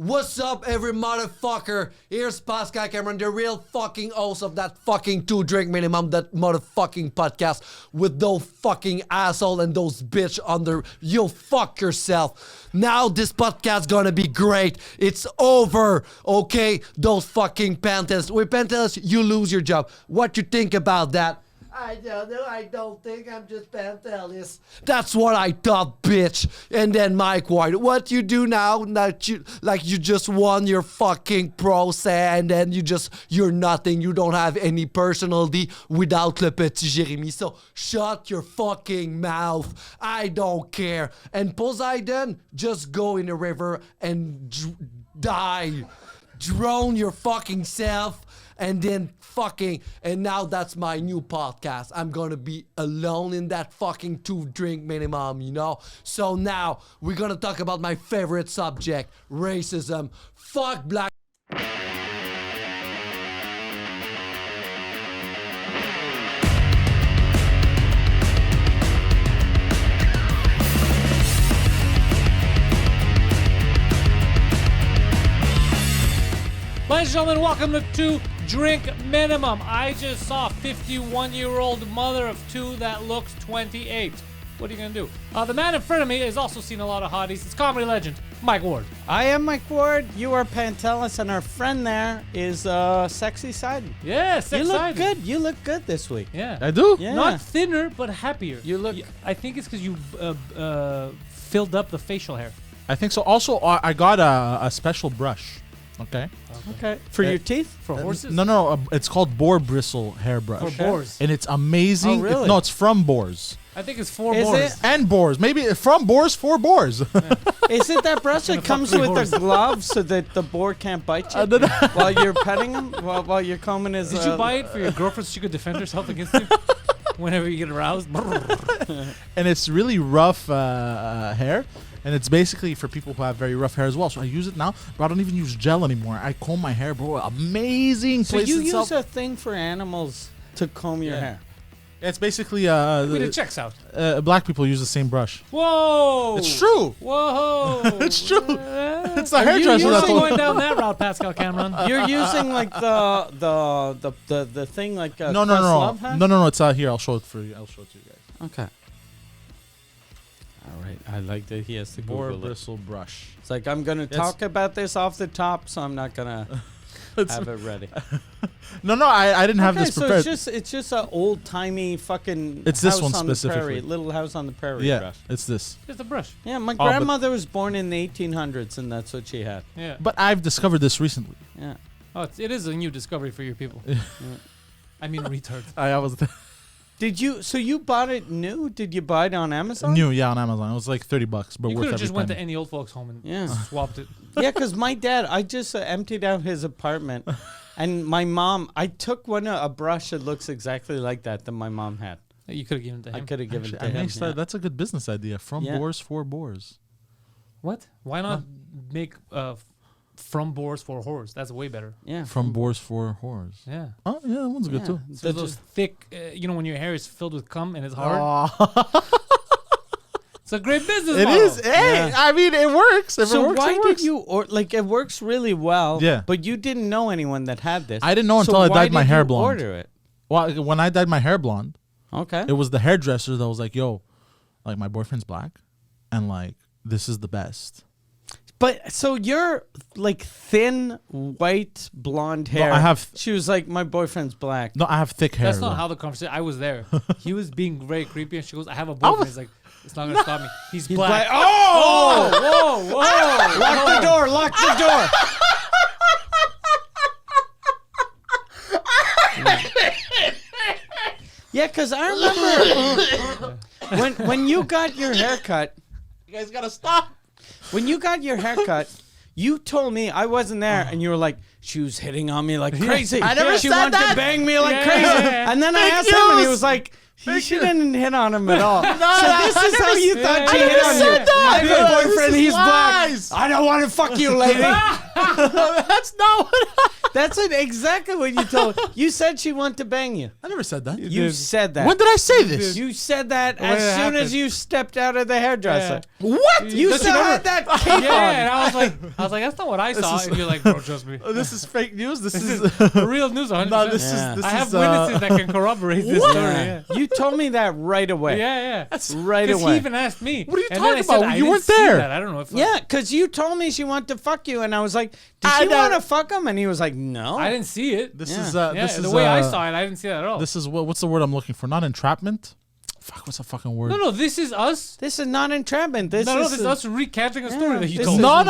What's up, every motherfucker? Here's Pascal Cameron, the real fucking host of that fucking 2 Drink Minimum, that motherfucking podcast with those fucking asshole and those bitch under. You fuck yourself. Now this podcast gonna be great. It's over, okay? Those fucking Pantelis. With Pantelis, you lose your job. What you think about that? I don't know. I don't think I'm just Pantelis. That's what I thought, bitch. And then Mike White, what you do now? That you just won your fucking procès, and then you're nothing. You don't have any personality without Le Petit Jérémy. So shut your fucking mouth. I don't care. And Poseidon, just go in the river and die. Drown your fucking self. And then and now that's my new podcast. I'm gonna be alone in that fucking 2 Drink Minimum, you know? So now, we're gonna talk about my favorite subject, racism. Fuck black. Ladies and gentlemen, welcome to 2 Drink Minimum. I just saw a 51-year-old mother of 2 that looks 28. What are you going to do? The man in front of me has also seen a lot of hotties. It's comedy legend, Mike Ward. I am Mike Ward. You are Pantelis, and our friend there is Sexy Sidon. Yeah, Sexy You look Sidon. good. You look good this week. Yeah. I do? Yeah. Not thinner, but happier. You look... I think it's because you filled up the facial hair. I think so. Also, I got a special brush. Okay. Okay. For your teeth? For horses? No. It's called boar bristle hairbrush. For boars. And it's amazing. Oh, really? No, it's from boars. I think it's for Is boars. it? And boars. Maybe from boars for boars. Is it that brush that comes fuck with horse. a glove so that the boar can't bite you don't know. while you're petting him? While you're combing his... Did you buy it for your girlfriend so she could defend herself against you? Whenever you get aroused? And it's really rough hair. And it's basically for people who have very rough hair as well. So I use it now, but I don't even use gel anymore. I comb my hair, bro. Amazing So place you itself. use a thing for animals to comb your hair? It's basically It checks out. black people use the same brush. Whoa! It's true. Whoa! It's true. It's the Are you hairdresser that told going me. down that route, Pascal Cameron? You're using like the thing like No. Questlove has? No. It's here. I'll show it for you. I'll show it to you guys. Okay. All right. I like that he has to Boar Google it. bristle brush. It's like I'm gonna talk about this off the top, so I'm not gonna have it ready. No. I didn't have this so prepared. it's just an old timey fucking. It's this house one on the specifically. prairie, little house on the prairie. Yeah, brush. it's this. Just a brush. Yeah, my but- grandmother was born in the 1800s, and that's what she had. Yeah. But I've discovered this recently. Yeah. Oh, it is a new discovery for your people. I mean, retard. I was Did you? So you bought it new? Did you buy it on Amazon? new, yeah, on Amazon. It was like $30, but You worth could have every just went to penny. any old folks' home and Yeah. swapped it. Yeah, because my dad, I just emptied out his apartment, and my mom, I took a brush that looks exactly like that my mom had. You could have given it to him. I could have given it to I him. mixed that. That's a good business idea. From Yeah. boars for boars. What? Why not make from boars for whores? That's way better. Yeah. From boars for whores. Yeah. Oh, yeah, that one's good too. So those thick, when your hair is filled with cum and it's hard. It's a great business It model. is. Hey, I mean, it works. If it So works, why it works. did you it works really well? Yeah. But you didn't know anyone that had this. I didn't know So until I why dyed my did hair you blonde. Order it. Well, when I dyed my hair blonde, Okay. it was the hairdresser that was like, "Yo, like my boyfriend's black, and like this is the best." But so you're like thin, white, blonde hair. I have- She was like, my boyfriend's black. No, I have thick hair. That's not though. how the conversation. I was there. He was being very creepy, and she goes, "I have a boyfriend." He's like, "It's not gonna stop me. He's black." Oh! Whoa! Whoa! Lock the door! Lock the door! Yeah, because I remember when you got your haircut. You guys gotta stop. When you got your haircut, you told me I wasn't there, and you were like, she was hitting on me like crazy. I never she said wanted that. to bang me like Yeah. crazy. And then I Fake asked him, and he news. was like, she Fake didn't hit on him at all. No, so this I is never how you said- thought I she never hit on said you. that. I have a This boyfriend, is he's lies. black. I don't want to fuck you, lady. That's not what That's exactly what you told. You said she wanted to bang you. I never said that. You said that. When did I say this? You said that When as it soon happened. as you stepped out of the hairdresser. What? You Don't still you had that cape Yeah, on. and I was like, that's not what I saw. is- And you're like, bro, trust me. This is fake news. This is Real news, 100%. no. This Yeah. is this I have is witnesses that can corroborate this What? story. Yeah. Yeah. You told me that right away. Yeah. Right Because away. he even asked me. What are you and talking then I said, about? I You didn't weren't see there. That. I don't know if Yeah, because you told me she wanted to fuck you, and I was like, "Did I you want to don't- fuck him?" And he was like, "No." I didn't see it. this Yeah. is Yeah, this the is way I saw it, I didn't see that at all. This is what's the word I'm looking for? Not entrapment. Fuck, what's the fucking word? No, this is us. This is not entrapment. This No, is this is us recanting a story Yeah, that you this told. is- No.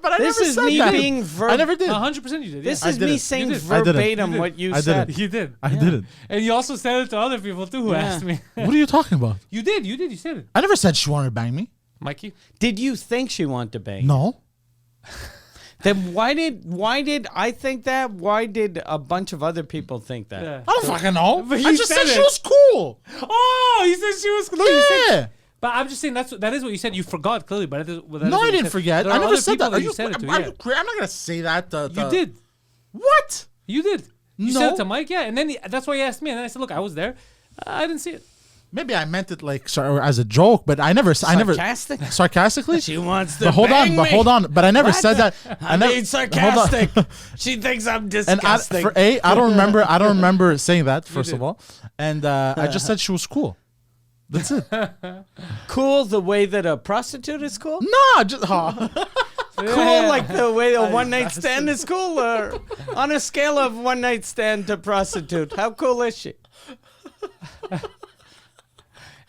But I This never is said me that. being I never did. 100% you did. This yeah. is I me didn't. saying You did. I didn't. verbatim You what you I said. didn't. You did. I didn't. And you also said it to other people too who Yeah. asked me. What are you talking about? You did. You said it. I never said she wanted to bang me. Mikey? Did you think she wanted to bang? No. Then why did I think that? Why did a bunch of other people think that? Yeah. I don't fucking know. But I you just said said she it. was cool. Oh, you said she was. No, you said. Yeah. But I'm just saying that is what you said. You forgot clearly, but that is what No, I you didn't said. forget. There I are never other said people that. Are you you? said it to. I'm Yeah. not gonna say that. You did. What? You did. You No. said it to Mike, yeah, and then that's why he asked me, and then I said, "Look, I was there. I didn't see it." Maybe I meant it like as a joke, but I never. Sarcastic? Sarcastically. She wants to But hold on. bang But me. hold on. But I never What? said that. I never, mean, sarcastic. She thinks I'm And disgusting. I don't remember. I don't remember saying that. First of did. all, and I just said she was cool. That's it. Cool the way that a prostitute is cool? Nah, just Cool like the way a one night stand is cool? Or on a scale of one night stand to prostitute, how cool is she?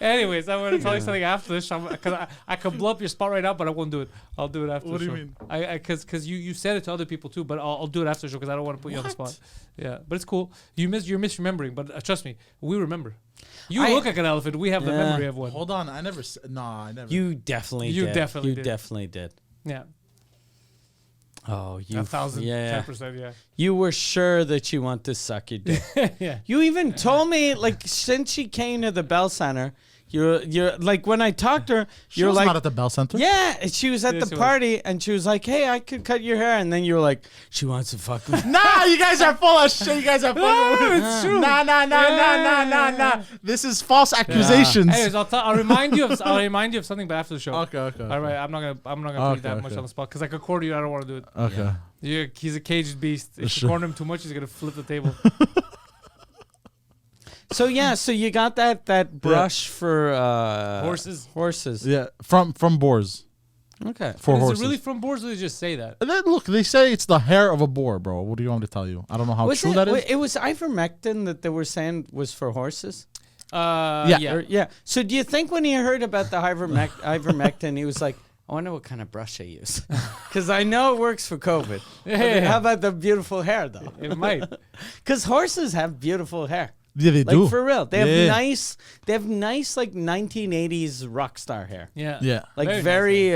Anyways, I want to tell you something after this, because I could blow up your spot right now, but I won't do it. I'll do it after. What the do you show. mean? Because you said it to other people too, but I'll do it after the show because I don't want to put you on the spot. Yeah, but it's cool. You're misremembering, but trust me, we remember. You I- look like an elephant. We have the Yeah. memory of one. hold on. I never. No, I never. You definitely You did. definitely you did. definitely did. Yeah, Oh, you 1,010%. Yeah, You were sure that you want to suck your dick. yeah. You even told me, like, since she came to the Bell Center, you're like, when I talked to her, She you're was like, not at the Bell Center. yeah, and she was at Yes, the she was. party, and she was like, hey, I could cut your hair, and then you were like, she wants to fuck me. Nah, you guys are full of shit. You guys are full of it's true. Nah. This is false accusations. Anyways, I'll remind you of something, but after the show. Okay. All right, I'm not gonna put you Okay, that much okay. on the spot because I could corner you. I don't want to do it. Okay. He's a caged beast. If you Sure. corner him too much, he's gonna flip the table. So, yeah, so you got that brush for Horses. Horses. Yeah, from boars Okay. for Is horses. it really from boars, or they just say that? And then, look, they say it's the hair of a boar, bro. What do you want me to tell you? I don't know how true that is. It was ivermectin that they were saying was for horses? Yeah. Yeah. So do you think when he heard about the ivermectin, he was like, I wonder what kind of brush I use? Because I know it works for COVID. But how about the beautiful hair, though? It might. Because horses have beautiful hair. Yeah, they Like, do. for real. They have Yeah. nice, like, 1980s rock star hair. Yeah. Yeah. Like, Very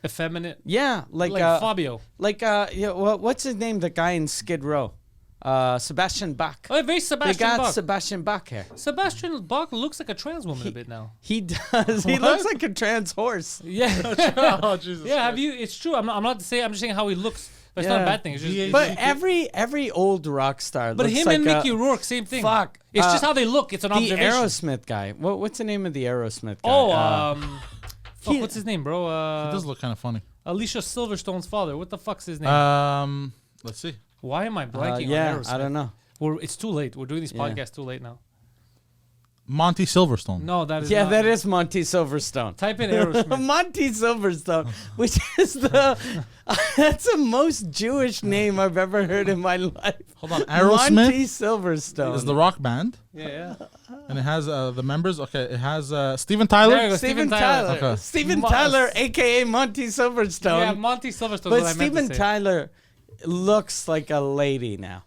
effeminate. yeah, like Fabio. what's his name? The guy in Skid Row. Sebastian Bach. Oh, very They Sebastian got Bach. Sebastian Bach hair. Sebastian Bach looks like a trans woman a bit now. He does. He looks like a trans horse. Yeah. Oh, Jesus. Yeah, have you? It's true. I'm not saying. I'm just saying how he looks. But it's not a Yeah. bad thing. It's just, But every old rock star. but looks him like and Mickey Rourke, same thing. Fuck. It's just how they look. It's an the observation. Aerosmith guy. What's the name of the Aerosmith guy? Oh, he- what's his name, bro? It does look kind of funny. Alicia Silverstone's father. What the fuck's his name? Let's see. Why am I blanking yeah, on Aerosmith? I don't know. It's too late. We're doing these Yeah. podcasts too late now. Monty Silverstone. No, that is Yeah, not. that is Monty Silverstone. Type in Aerosmith. Monty Silverstone, which is that's the most Jewish name I've ever heard in my life. Hold on. Monty Aerosmith Silverstone. is the rock band, yeah. and it has the members. Okay, it has Steven There you Tyler. go. Steven Steven Tyler. Tyler. Okay. Steven Tyler, aka Monty Silverstone. Yeah, Monty Silverstone. but what I meant Steven to say. Tyler looks like a lady now.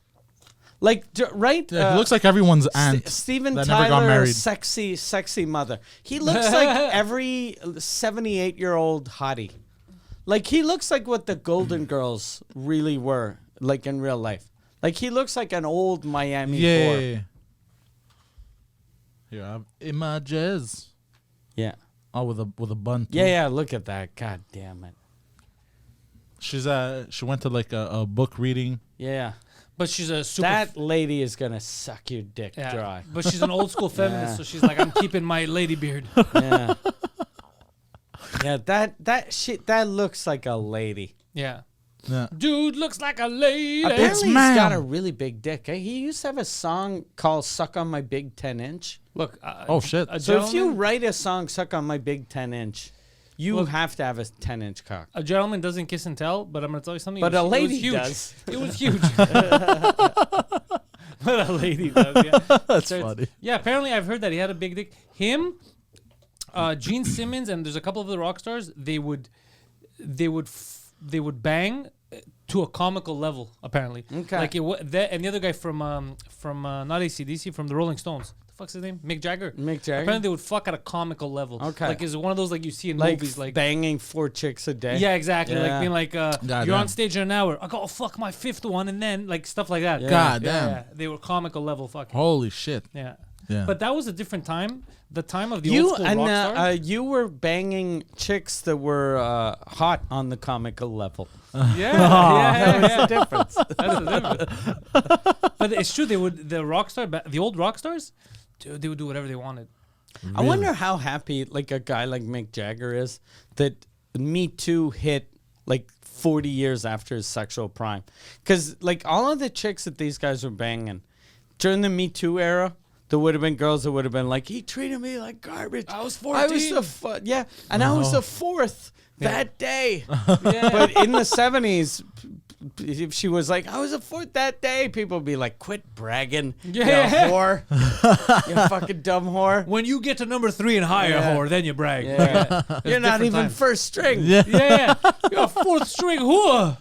Like, right? Yeah, he looks like everyone's aunt. Steven that never got Tyler, married. sexy mother. He looks like every 78-year-old hottie. Like, he looks like what the Golden Girls really were, like in real life. Like, he looks like an old Miami boar. Yeah. Here I have images. Yeah. Oh, with a bun. Too. Yeah, look at that. God damn it. She went to like a book reading. Yeah. But she's a super. That lady is gonna suck your dick yeah, dry. But she's an old school feminist, Yeah. so she's like, I'm keeping my lady beard. Yeah. Yeah, that looks like a lady. Yeah. Yeah. Dude looks like a lady. Apparently, he's ma'am. got a really big dick. He used to have a song called "Suck on My Big 10-inch." Look. Oh shit. So if you write a song "Suck on My Big 10-inch," you Look, have to have a 10-inch cock. a gentleman doesn't kiss and tell, but I'm gonna tell you something. But it a was lady huge. does. It was huge. But a lady does. Yeah. That's So funny. yeah. Apparently, I've heard that he had a big dick. Him, Gene Simmons, and there's a couple of the rock stars. They would bang to a comical level. Apparently. Okay. Like that, and the other guy from not AC/DC, from the Rolling Stones. The fuck's his name? Mick Jagger. Mick Jagger? Apparently, they would fuck at a comical level. Okay. Like, it's one of those like you see in Like movies, like banging 4 chicks a day. yeah, exactly. Like Yeah. being like, you're Goddamn. on stage in an hour. I gotta fuck my 5th one, and then like stuff like that. Yeah. God Yeah, damn. yeah. They were comical level fucking. Holy shit. Yeah. Yeah. But that was a different time. The time of the old You school and rock stars. you were banging chicks that were hot on the comical level. Yeah, What's the difference? That's the difference. But it's true. They would the old rock stars, dude. They would do whatever they wanted. I wonder how happy like a guy like Mick Jagger is that Me Too hit like 40 years after his sexual prime. Because like all of the chicks that these guys were banging during the Me Too era, there would have been girls that would have been like, he treated me like garbage. I was I was 14. and I was the 4th that day. Yeah. But in the 70s, if she was like, I was a 4th that day, people would be like, quit bragging, Yeah. you whore, you fucking dumb whore. When you get to number 3 and higher, Yeah. whore, then you brag. Yeah. It's You're not different even times. first string. Yeah. Yeah, you're a 4th string whore.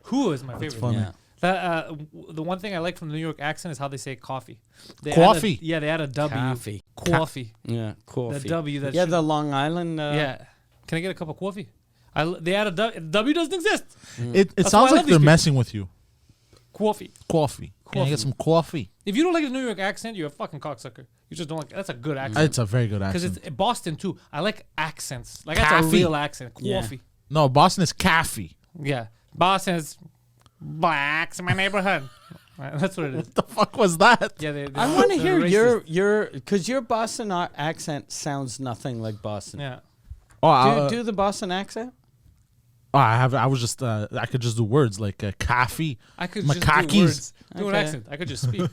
Who is my favorite? funny. Yeah. The one thing I like from the New York accent is how they say coffee. They Coffee? They add a W. Coffee. Coffee. Yeah, coffee. The W. That Yeah, should- the Long Island. yeah. Can I get a cup of coffee? They add a W. W doesn't exist. It That's why I sounds love like these they're people. messing with you. Coffee. Coffee. Can I Coffee. get some coffee? If you don't like the New York accent, you're a fucking cocksucker. You just don't like. That's a good accent. It's a very good Because accent. it's Boston too. I like accents. Like that's a Coffee. real accent. Yeah. Coffee. No, Boston is coffee. Yeah. Boston is blacks in my neighborhood. That's what it is. What the fuck was that? Yeah. I want to they're hear racist. because your Boston accent sounds nothing like Boston. Yeah. Oh, Do the Boston accent? I was just. I could just do words like coffee. I could My just do cockies. words. Do an Okay. accent. I could just speak.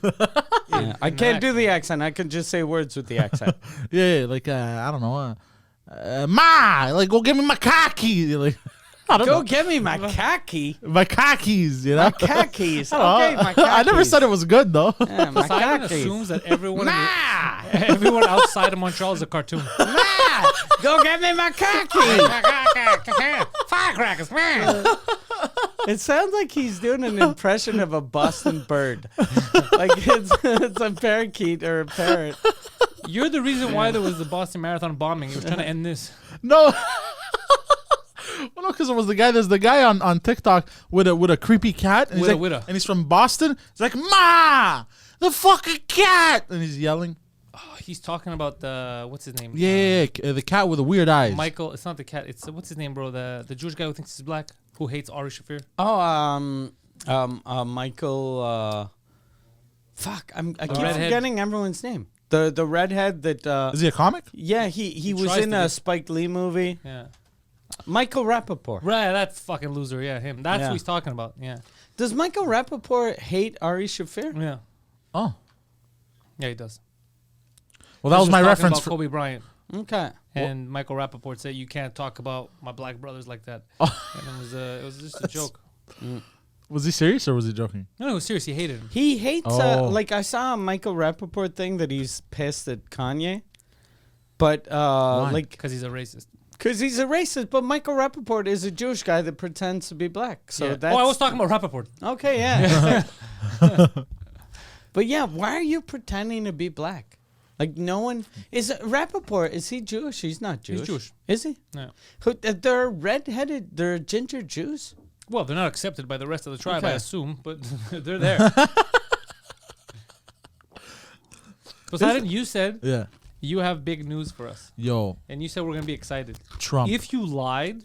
Yeah. I can't do the accent. I can just say words with the accent. Yeah, like I don't know. Ma, like go get me my cocky. Like I don't Go know. get me my khaki. My cockies, you know. My khakis. I don't know. Okay, my khakis. I never said it was good though. Yeah, my Poseidon khakis. assumes that everyone, Ma! everyone outside of Montreal is a cartoon. Ma! Go get me my khaki. Firecrackers, man. It sounds like he's doing an impression of a Boston bird. Like it's a parakeet or a parrot. You're the reason why there was the Boston Marathon bombing. You were trying to end this. No. Well, no, because it was the guy. There's the guy on TikTok with a creepy cat, and With a- and he's from Boston. He's like, "Ma, the fucking cat," and he's yelling. Oh, he's talking about the what's his name? Yeah, the cat with the weird eyes. Michael. It's not the cat. It's what's his name, bro? The Jewish guy who thinks he's black, who hates Ari Shafir. Oh, Michael. Fuck, I keep redhead. forgetting everyone's name. The redhead that. Is he a comic? Yeah, he was tries in to a be. Spike Lee movie. Yeah. Michael Rapaport. Right, that fucking loser. Yeah, him. That's Yeah. who he's talking about. Yeah. Does Michael Rapaport hate Ari Shafir? Yeah. Oh, Yeah, he does. well, that He was my talking reference. about Kobe Bryant. Okay. And Michael Rapaport said, "You can't talk about my black brothers like that." Oh. And it was just a joke. Was he serious or was he joking? No, no, seriously, he hated him. He hates, Oh. like, I saw a Michael Rapaport thing that he's pissed at Kanye. But, like, Because he's a racist. because he's a racist, but Michael Rapaport is a Jewish guy that pretends to be black. So Yeah. that's. Oh, I was talking about Rapaport. Okay, yeah. But yeah, why are you pretending to be black? Like, no one. Is Rapaport, is he Jewish? He's not Jewish. Jewish. Is he? No. They're redheaded, they're ginger Jews? Well, they're not accepted by the rest of the tribe, I Okay. assume, but they're there. Poseidon, you said Yeah. you have big news for us. Yo, And you said we're going to be excited. Trump. If you lied,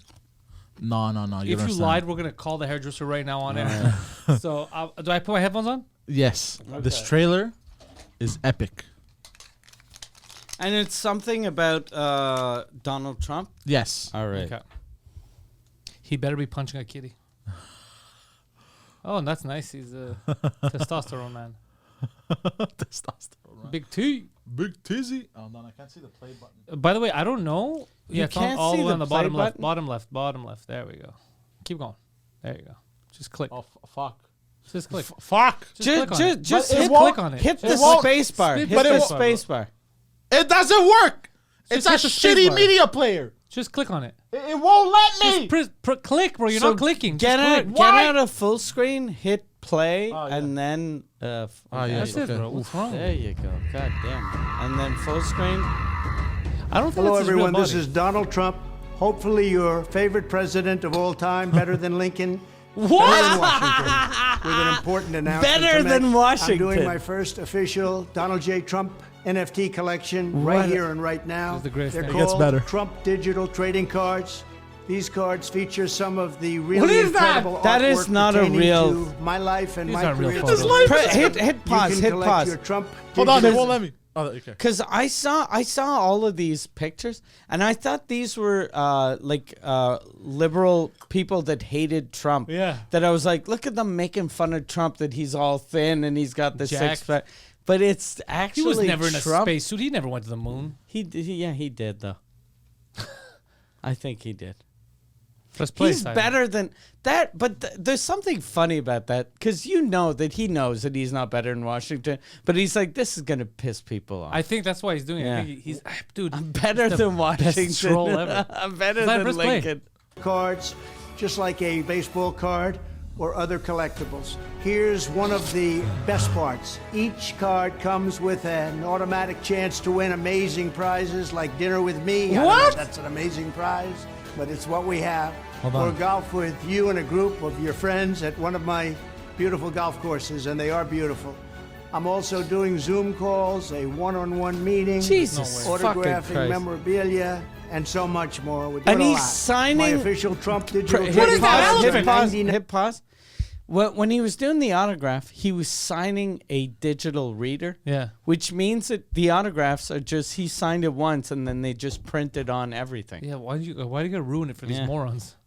No. If you lied, we're gonna call the hairdresser right now on air. So, do I put my headphones on? Yes. This trailer is epic. And it's something about Donald Trump. Yes. All right. Okay. He better be punching a kitty. Oh, and that's nice. He's a testosterone man. Testosterone. Big T. Big tizzy. Oh no, I can't see the play button. By the way, I don't know. You It's on can't all see the way the on the play bottom left. button? Bottom left. There we go. Keep going. There you go. Just click. Oh fuck. Just click. Fuck. Just click on it. Just Just hit, click on it. hit the Just space bar. Hit Hit the the space bar, space bar. It doesn't work. It's Just a hit the space shitty bar. media player. Just click on it. It won't let me. Just click, bro. You're So not clicking. Get Just out, click. get out of full screen, hit play, Oh, yeah. and then. yeah, That's it, okay. bro. What's wrong? There you go. God damn. And then full screen. I don't think Hello, that's his real everyone. This body. is Donald Trump. Hopefully, your favorite president of all time, better than Lincoln. Better than Washington. With an important announcement. Better to make. than Washington. I'm doing my first official Donald J. Trump NFT collection What? right here and right now. This is the greatest They're thing. It gets called better. Trump Digital Trading Cards. These cards feature some of the What really is that? incredible That is artwork not a pertaining real- to my life and These my aren't real career. photos. Hit pause. You can Hit collect pause. your Trump Hold on, digital- they won't let me. Oh, okay. Because I saw all of these pictures, and I thought these were liberal people that hated Trump. Yeah. That I was like, look at them making fun of Trump, that he's all thin and he's got the Jacked. six pack. But it's actually He was never in a Trump. spacesuit. He never went to the moon. He did though. I think he did. Let's play. He's Simon. better than that, but there's something funny about that because you know that he knows that he's not better than Washington, but he's like, this is gonna piss people off. I think that's why he's doing Yeah. it. I think he's dude. I'm better he's the than Washington. Best troll ever. I'm better Simon, than press play. Lincoln. cards, just like a baseball card or other collectibles. Here's one of the best parts. Each card comes with an automatic chance to win amazing prizes like dinner with me. I don't know if that's an amazing prize, but it's what we have. Hold on. Or golf with you and a group of your friends at one of my beautiful golf courses, and they are beautiful. I'm also doing Zoom calls, a one-on-one meeting, Jesus fucking autographing Christ. memorabilia, and so much more. We're doing And a he's lot. signing- my official Trump digital Hit trading pause, cards hit are pause, 99 hit pause. When he was doing the autograph, he was signing a digital reader. Yeah. Which means that the autographs are just, he signed it once and then they just printed on everything. Yeah. Why do you gotta ruin it for these Yeah. morons?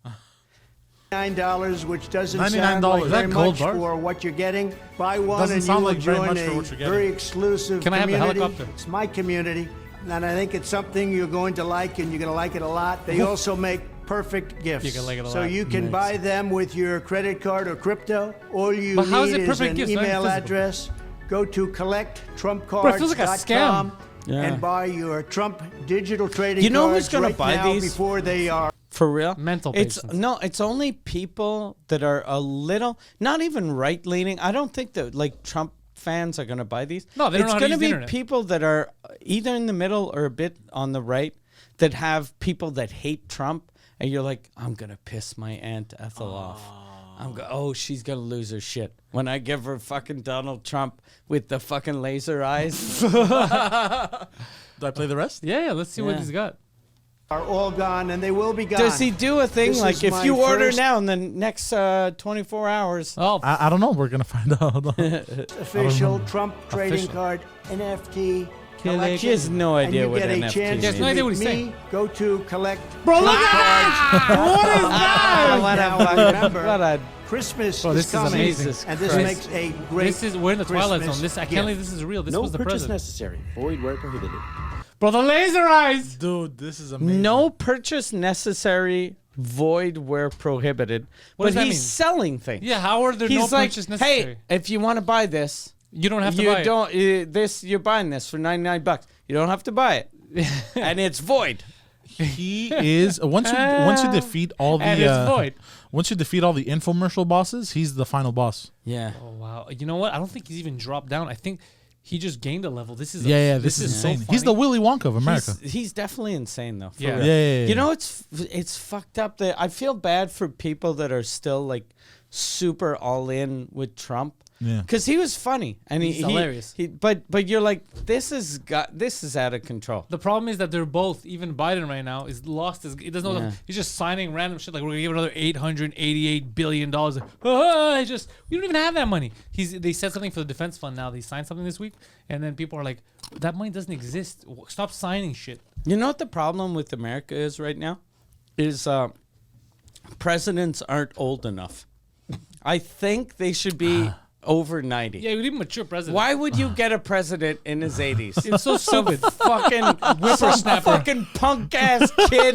$99, which doesn't $99. sound like Is very that gold much bars? for what you're getting. Buy one Doesn't and you sound will like very join much for a what you're getting. very exclusive Can I have the community. helicopter? It's my community, and I think it's something you're going to like, and you're going to like it a lot. They also make perfect gifts. You're gonna like it a so lot. you can buy them with your credit card or crypto. All you But how is need it is perfect an gifts? Not email physical. address. Go to collecttrumpcards.com Bro, it feels like a scam. Yeah. and buy your Trump digital trading You know cards who's gonna right buy now these? before they are For real? Mental It's patients. no, it's only people that are a little, not even right leaning. I don't think that like Trump fans are gonna buy these. No, they don't it's know how to gonna use the be internet. people that are either in the middle or a bit on the right that have people that hate Trump, and you're like, I'm gonna piss my Aunt Ethel off. She's gonna lose her shit when I give her fucking Donald Trump with the fucking laser eyes. Do I play the rest? Yeah. Let's see what Yeah. he's got. all gone, and they will be gone. Does he do a thing This like is if my you order first now in the next 24 hours? Oh, I don't know. We're gonna find out. official Trump trading Official. card NFT She collection. has no And idea you what get a NFT chance He has to no idea meet what he's me. saying. Go to collect. Bro, look at that! What is that? What Now, a remember, what a Christmas Bro, this is is coming, amazing. and this Chris, makes a great. This is we're in the Twilight Christmas Zone. This I can't gift. believe this is real. This No was the purchase president. necessary. Void where prohibited. Bro, the laser eyes. Dude, this is amazing. no purchase necessary, void where prohibited. What does but that he's mean? selling things. Yeah, how are there no He's like, purchase necessary? hey, if you want to buy this, You don't have to you buy don't. You're buying this for $99. You don't have to buy it, and it's void. He is once you defeat all the And it's void. once you defeat all the infomercial bosses, he's the final boss. Yeah. Oh wow! You know what? I don't think he's even dropped down. I think he just gained a level. This is This is so insane. He's the funny. Willy Wonka of America. He's definitely insane though. For Yeah. real. Yeah. You know, it's fucked up that I feel bad for people that are still like super all in with Trump. Yeah. Because he was funny and He's hilarious. But you're like, this is out of control. The problem is that they're both, even Biden right now, is lost. He doesn't know. Yeah. He's just signing random shit like we're gonna give another $888 billion. We don't even have that money. They said something for the defense fund now. They signed something this week, and then people are like, that money doesn't exist. Stop signing shit. You know what the problem with America is right now? Is presidents aren't old enough. I think they should be over 90. Yeah, we need a mature president. Why would you get a president in his 80s? It's so stupid. Some fucking punk ass kid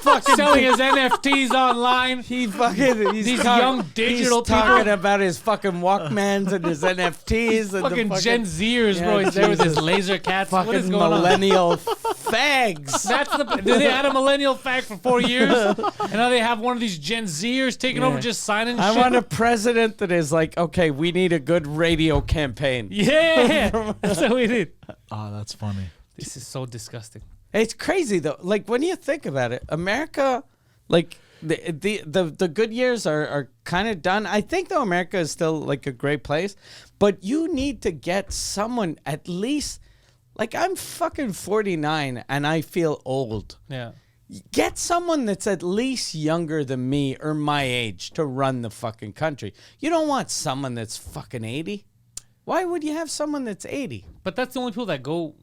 fucking Selling his NFTs online. He's These young digital he's talking people. about his fucking Walkmans and his NFTs and Fucking the Gen Zers, bro. Yeah, He's there with his Jesus. laser cats. What is fucking going on? millennial fags. That's they had a millennial fact for 4 years, and now they have one of these Gen Zers taking over, just signing I shit. want a president that is like, okay, we need a good radio campaign. Yeah, that's what we need. Oh, that's funny. This is so disgusting. It's crazy though. Like when you think about it, America, like the good years are kind of done. I think though America is still like a great place, but you need to get someone at least. Like I'm fucking 49 and I feel old. Yeah. Get someone that's at least younger than me or my age to run the fucking country. You don't want someone that's fucking 80. Why would you have someone that's 80? But that's the only people that go.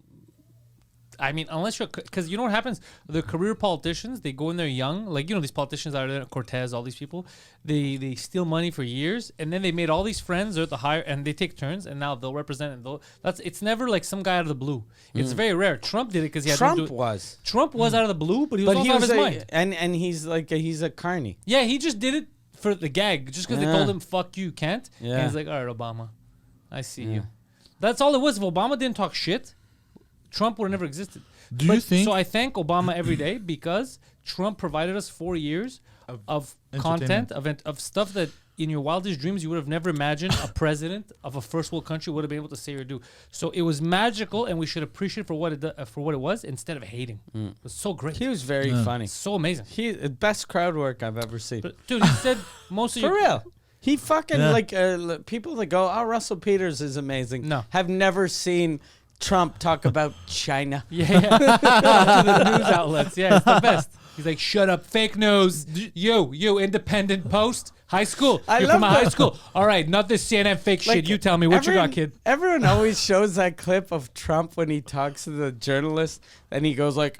I mean, unless you're, because you know what happens? The career politicians, they go in there young. Like, you know, these politicians out there, Cortez, all these people, they steal money for years, and then they made all these friends. They're at the higher, and they take turns, and now they'll represent. And it's never like some guy out of the blue. It's very rare. Trump did it because he had Trump was out of the blue, but he was also out of his mind. And he's like he's a carny. Yeah, he just did it for the gag, just because they told him, fuck you, can't. Yeah. And he's like, all right, Obama, I see you. That's all it was. If Obama didn't talk shit, Trump would have never existed. You think? So I thank Obama every day because Trump provided us 4 years of content, of stuff that in your wildest dreams you would have never imagined a president of a first world country would have been able to say or do. So it was magical, and we should appreciate for what it was instead of hating. It was so great. He was very funny. So amazing. He best crowd work I've ever seen. But, dude, he said most of For your real. He fucking people that go, oh, Russell Peters is amazing. No. Have never seen Trump talk about China. Yeah. To the news outlets. Yeah, it's the best. He's like, shut up, fake news. You, Independent Post, high school. I You're love from a that. high school. All right, not this CNN fake shit. You tell me what you got, kid. Everyone always shows that clip of Trump when he talks to the journalist, and he goes like,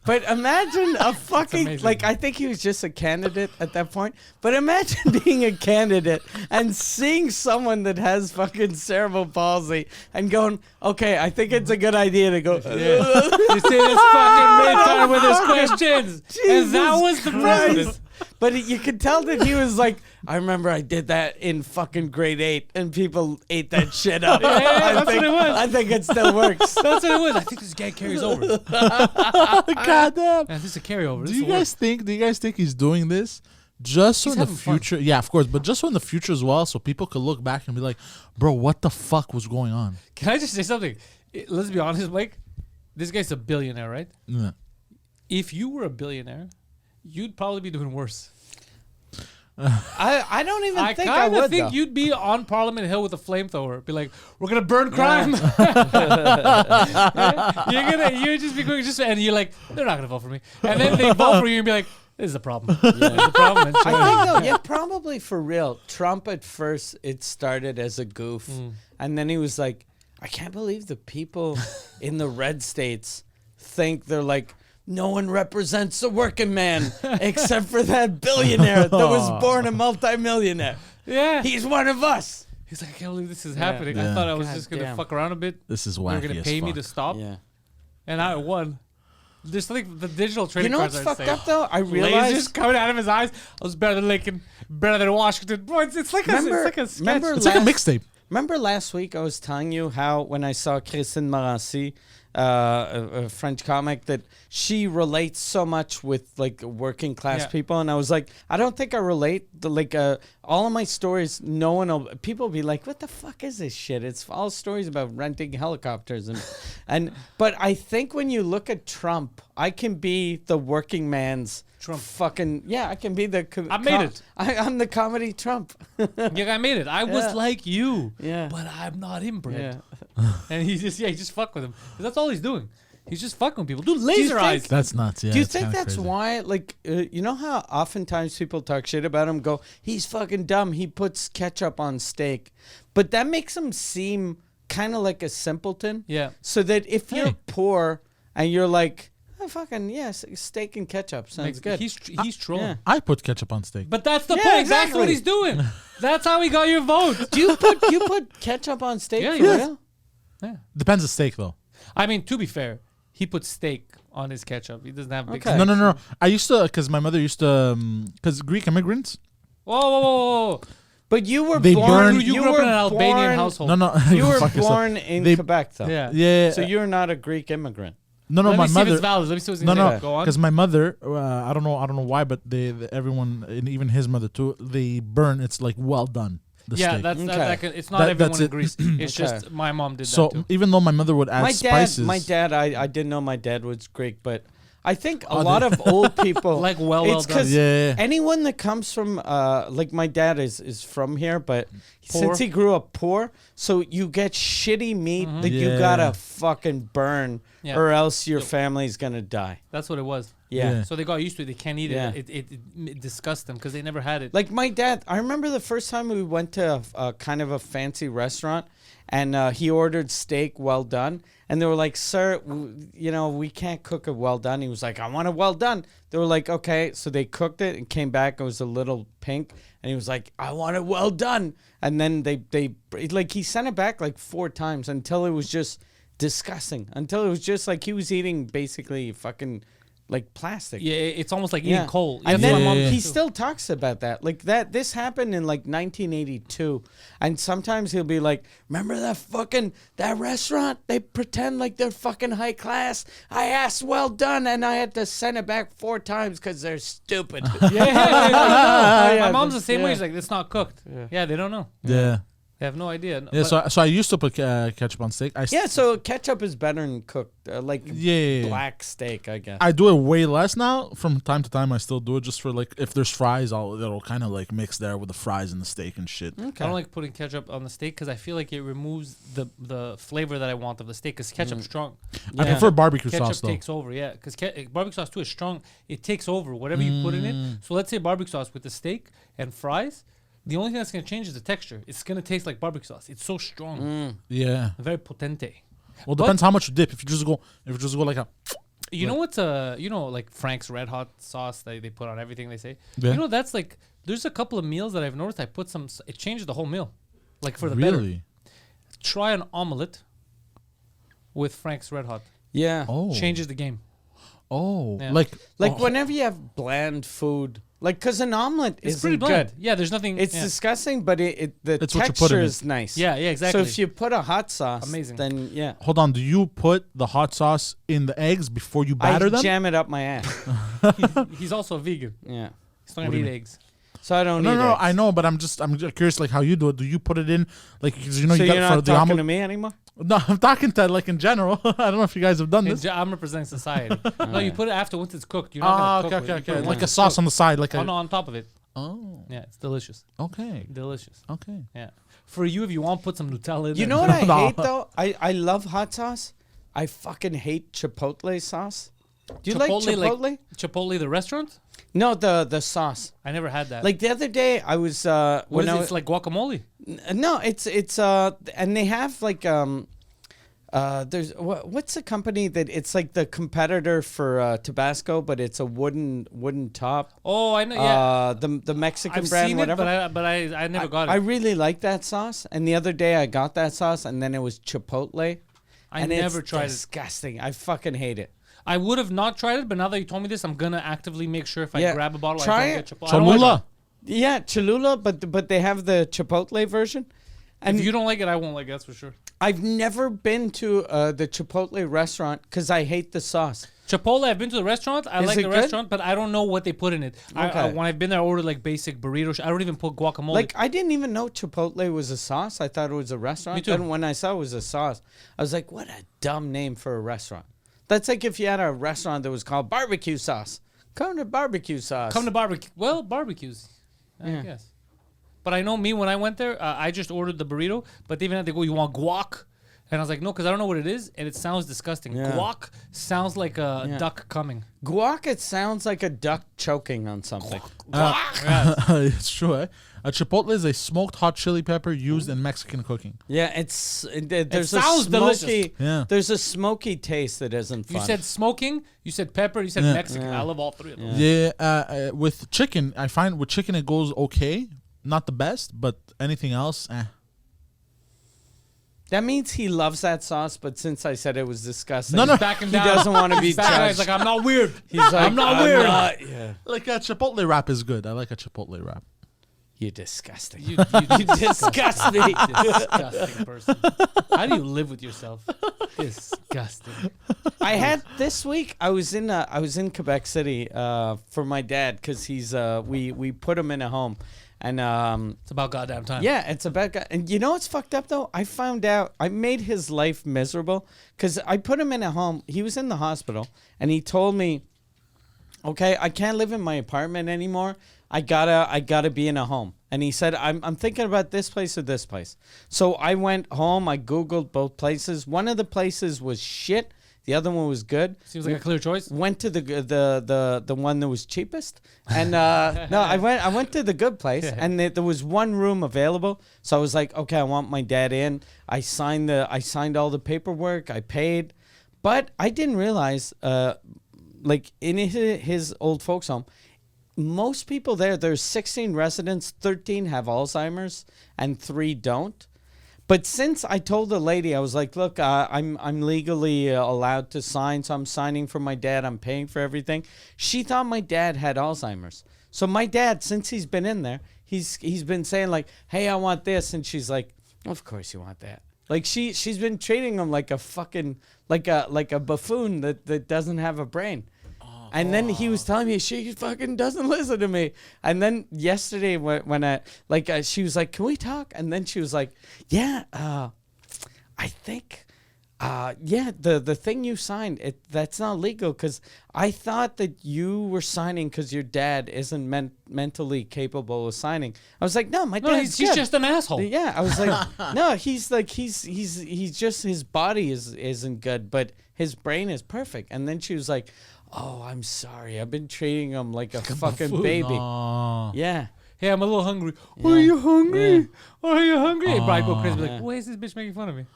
but imagine a fucking, amazing. like, I think he was just a candidate at that point, but imagine being a candidate and seeing someone that has fucking cerebral palsy and going, okay, I think it's a good idea to go, You see this fucking retard with his questions. And that was the president. But you could tell that he was like, I remember I did that in fucking grade 8, and people ate that shit up. that's what it was. I think it still works. That's what it was. I think this gag carries over. God damn. This is a carryover. Do you guys think he's doing this just so He's in the having fun. future? Yeah, of course, but just so in the future as well, so people could look back and be like, bro, what the fuck was going on? Can I just say something? Let's be honest, Mike. This guy's a billionaire, right? Yeah. If you were a billionaire, you'd probably be doing worse. I don't even think I kind would, of think though. you'd be on Parliament Hill with a flamethrower. Be like, we're gonna burn crime. You'd just be going, and you're like, they're not gonna vote for me. And then they vote for you and be like, this is a problem. This is a problem. I think though, yeah, probably for real. Trump at first, it started as a goof, and then he was like, I can't believe the people in the red states think they're like, no one represents the working man except for that billionaire that was born a multimillionaire. Yeah. He's one of us. He's like, I can't believe this is happening. I Yeah. thought I was God just gonna damn. fuck around a bit. This is They wacky were gonna as pay me fuck. to stop, Yeah. and I won. There's something the digital You trading know cards what's are fucked saying. up though? I Lasers realized. coming out of his eyes. I was better than Lincoln, better than Washington. Bro, it's like a sketch. remember It's like a mixtape. Remember last week I was telling you how when I saw Christine Morancy a French comic that she relates so much with like working class people, and I was like, I don't think I relate. All of my stories, people will be like, what the fuck is this shit? It's all stories about renting helicopters but I think when you look at Trump, I can be the working man's Trump. I can be the. I made it. I'm the comedy Trump. Yeah, I made it. I was like you. Yeah. But I'm not inbred. Yeah. And he just fuck with him. That's all he's doing. He's just fucking with people. Dude, laser eyes. That's nuts. Yeah. Do you it's think kinda that's crazy. why, like, you know how oftentimes people talk shit about him, go, he's fucking dumb, he puts ketchup on steak. But that makes him seem kind of like a simpleton. Yeah. So that if you're poor and you're like, oh, fucking, yes, steak and ketchup sounds good. He's trolling. yeah. I put ketchup on steak. But that's the Yeah, point. exactly. That's what he's doing. That's how he got your vote. Do you put ketchup on steak? Yeah, for yeah. real? Yeah. Depends the steak though. I mean, to be fair, he puts steak on his ketchup. He doesn't have big Okay. steak. No. I used to, because my mother used to, because Greek immigrants. Whoa. But you were They born. burn- You grew up in an Albanian household. No. You were Fuck yourself. born in They- Quebec, though. Yeah. Yeah. So you're not a Greek immigrant. No, Let my me see if mother. it's valid. Let me see what's No, going to Go on. because my mother, I don't know why, but everyone, and even his mother too, they burn. It's like well done. The Yeah, steak. it's not That's everyone in it. Greece. It's Okay. just my mom did So that too. even though my mother would add spices, My dad, I didn't know my dad was Greek, but I think a lot of old people Like, well it's done. 'cause Yeah. anyone that comes from like my dad is from here, but Poor. since he grew up poor, so you get shitty meat that you Yeah. gotta fucking burn, Yeah. or else your family's gonna die. That's what it was. Yeah. So they got used to it. They can't eat Yeah. it. It disgusts them because they never had it. Like my dad, I remember the first time we went to a kind of a fancy restaurant, and he ordered steak well done, and they were like, "Sir, we can't cook it well done." He was like, "I want it well done." They were like, "Okay," so they cooked it and came back. It was a little pink, and he was like, "I want it well done," and then he sent it back like 4 times until it was just disgusting, until it was just like he was eating basically fucking like plastic. Yeah, it's almost like eating coal. And That's then what my mom Yeah. did he too. still talks about that. Like that, this happened in like 1982. And sometimes he'll be like, remember that restaurant? They pretend like they're fucking high class. I asked well done and I had to send it back 4 times because they're stupid. Yeah. My yeah, mom's the same way. yeah. She's like, it's not cooked. Yeah, they don't know. yeah. They have no idea. Yeah, so I used to put ketchup on steak. Yeah, so ketchup is better than cooked, like Yeah. black steak, I guess. I do it way less now. From time to time, I still do it just for like if there's fries, it'll kind of like mix there with the fries and the steak and shit. I don't like putting ketchup on the steak because I feel like it removes the flavor that I want of the steak because ketchup's strong. I prefer barbecue Ketchup sauce though. takes over, yeah, because barbecue sauce too is strong. It takes over whatever you put in it. So let's say barbecue sauce with the steak and fries. The only thing that's going to change is the texture. It's going to taste like barbecue sauce. It's so strong. Yeah. Very potente. Well, depends how much you dip. If you just go like a. You know what's like Frank's Red Hot sauce that they put on everything they say? Yeah. You know, that's like, there's a couple of meals that I've noticed I put it changes the whole meal. Like for the better. Really? Try an omelet with Frank's Red Hot. Yeah. Oh. Changes the game. Oh. Yeah. Like oh, whenever you have bland food, like, because an omelet It's isn't pretty bland. good. Yeah, there's nothing. It's yeah. disgusting, but the It's what you put texture in it. is nice. Yeah, exactly. So if you put a hot sauce, Amazing. then yeah. Hold on. Do you put the hot sauce in the eggs before you batter I them? jam it up my ass. He's also a vegan. Yeah. He's not going to eat eggs. So I don't No, eat no, eggs. I know, but I'm just curious, like how you do it. Do you put it in, like, 'cause you know So you you're got for not the talking omelet? to me anymore? No, I'm talking to like in general. I don't know if you guys have done this. I'm representing society. No, you put it after once it's cooked. You're Ah, not going to cook okay. it. You put Like it a sauce on the side, like on top of it. Oh, Yeah, it's delicious. okay, Delicious. okay. Yeah. For you, if you want, put some Nutella in You there. know what I No. hate, though? I love hot sauce. I fucking hate Chipotle sauce. Do you like Chipotle? Chipotle, the restaurant? No, the sauce. I never had that. Like the other day, I was what when is I it? was, It's like guacamole. no, it's and they have like there's what's the company that it's like the competitor for Tabasco, but it's a wooden top. Oh, I know. Yeah. The Mexican I've brand, seen whatever. it, but I never got it. I really like that sauce, and the other day I got that sauce, and then it was Chipotle. I and never it's tried it. disgusting. I fucking hate it. I would have not tried it, but now that you told me this, I'm gonna actively make sure if I grab a bottle, Try I don't it. get Chipotle. I don't like Cholula. Yeah, Cholula, but they have the Chipotle version. it. If you don't like it, I won't like it. That's for sure. I've never been to the Chipotle restaurant because I hate the sauce. Chipotle, I've been to the restaurant. I Is like it the good? restaurant, but I don't know what they put in it. Okay. When I've been there, I ordered like basic burritos. I don't even put guacamole. Like, I didn't even know Chipotle was a sauce. I thought it was a restaurant. Me too. And when I saw it was a sauce, I was like, what a dumb name for a restaurant. That's like if you had a restaurant that was called barbecue sauce. Come to barbecue sauce. Come to barbecue. Well, barbecues, I Yeah. guess. But I know me when I went there, I just ordered the burrito. But they even had to go, you want guac? And I was like, no, because I don't know what it is, and it sounds disgusting. Yeah. Guac sounds like a duck coming. Guac, it sounds like a duck choking on something. It's true, eh? A chipotle is a smoked hot chili pepper used in Mexican cooking. Yeah, there's a sounds delicious. smoky, Yeah. there's a smoky taste that isn't fun. You said smoking, you said pepper, you said Yeah. Mexican. I love all three of them. Yeah, with chicken, I find with chicken it goes okay. Not the best, but anything else, That means he loves that sauce, but since I said it was disgusting, No, no. Backing he down. doesn't want to be He's backing down. He's judged. like, I'm not weird. He's like, I'm not weird. yeah. Like a chipotle wrap is good. I like a chipotle wrap. You're disgusting. You disgust me. disgusting person. How do you live with yourself? Disgusting. I had this week. I was in Quebec City for my dad because he's we put him in a home, and It's about goddamn time. yeah, it's a bad guy. And you know what's fucked up though? I found out I made his life miserable because I put him in a home. He was in the hospital, and he told me, "Okay, I can't live in my apartment anymore. I gotta be in a home." And he said, I'm thinking about this place or this place. So I went home. I Googled both places. One of the places was shit. The other one was good. Seems like a clear choice. Went to the one that was cheapest, and no, I went to the good place, and there was one room available. So I was like, okay, I want my dad in. I signed all the paperwork. I paid, but I didn't realize, like in his old folks home, most people there's 16 residents, 13 have Alzheimer's, and 3 don't. But since I told the lady, I was like, look, I'm legally allowed to sign, so I'm signing for my dad. I'm paying for everything. She thought my dad had Alzheimer's. So my dad, since he's been in there, he's been saying like, hey, I want this. And she's like, of course you want that. Like she's been treating him like a fucking, like a buffoon that doesn't have a brain. And then he was telling me she fucking doesn't listen to me. And then yesterday when I she was like, "Can we talk?" And then she was like, "Yeah, I think, the thing you signed that's not legal because I thought that you were signing because your dad isn't mentally capable of signing." I was like, "No, my dad's He's good." just an asshole. Yeah, I was like, "No, he's like he's just his body isn't good, but his brain is perfect." And then she was like, "Oh, I'm sorry. I've been treating him like a fucking baby." Aw. Yeah. Hey, I'm a little hungry. Are you hungry? Yeah. Are you hungry? Hey, Brian go crazy. Like, why is this bitch making fun of me?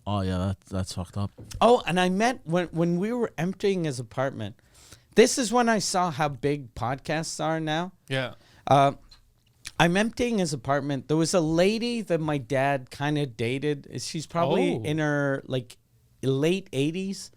Oh yeah, that's fucked up. Oh, and I met when we were emptying his apartment. This is when I saw how big podcasts are now. Yeah. I'm emptying his apartment. There was a lady that my dad kind of dated. She's probably in her like late 80s.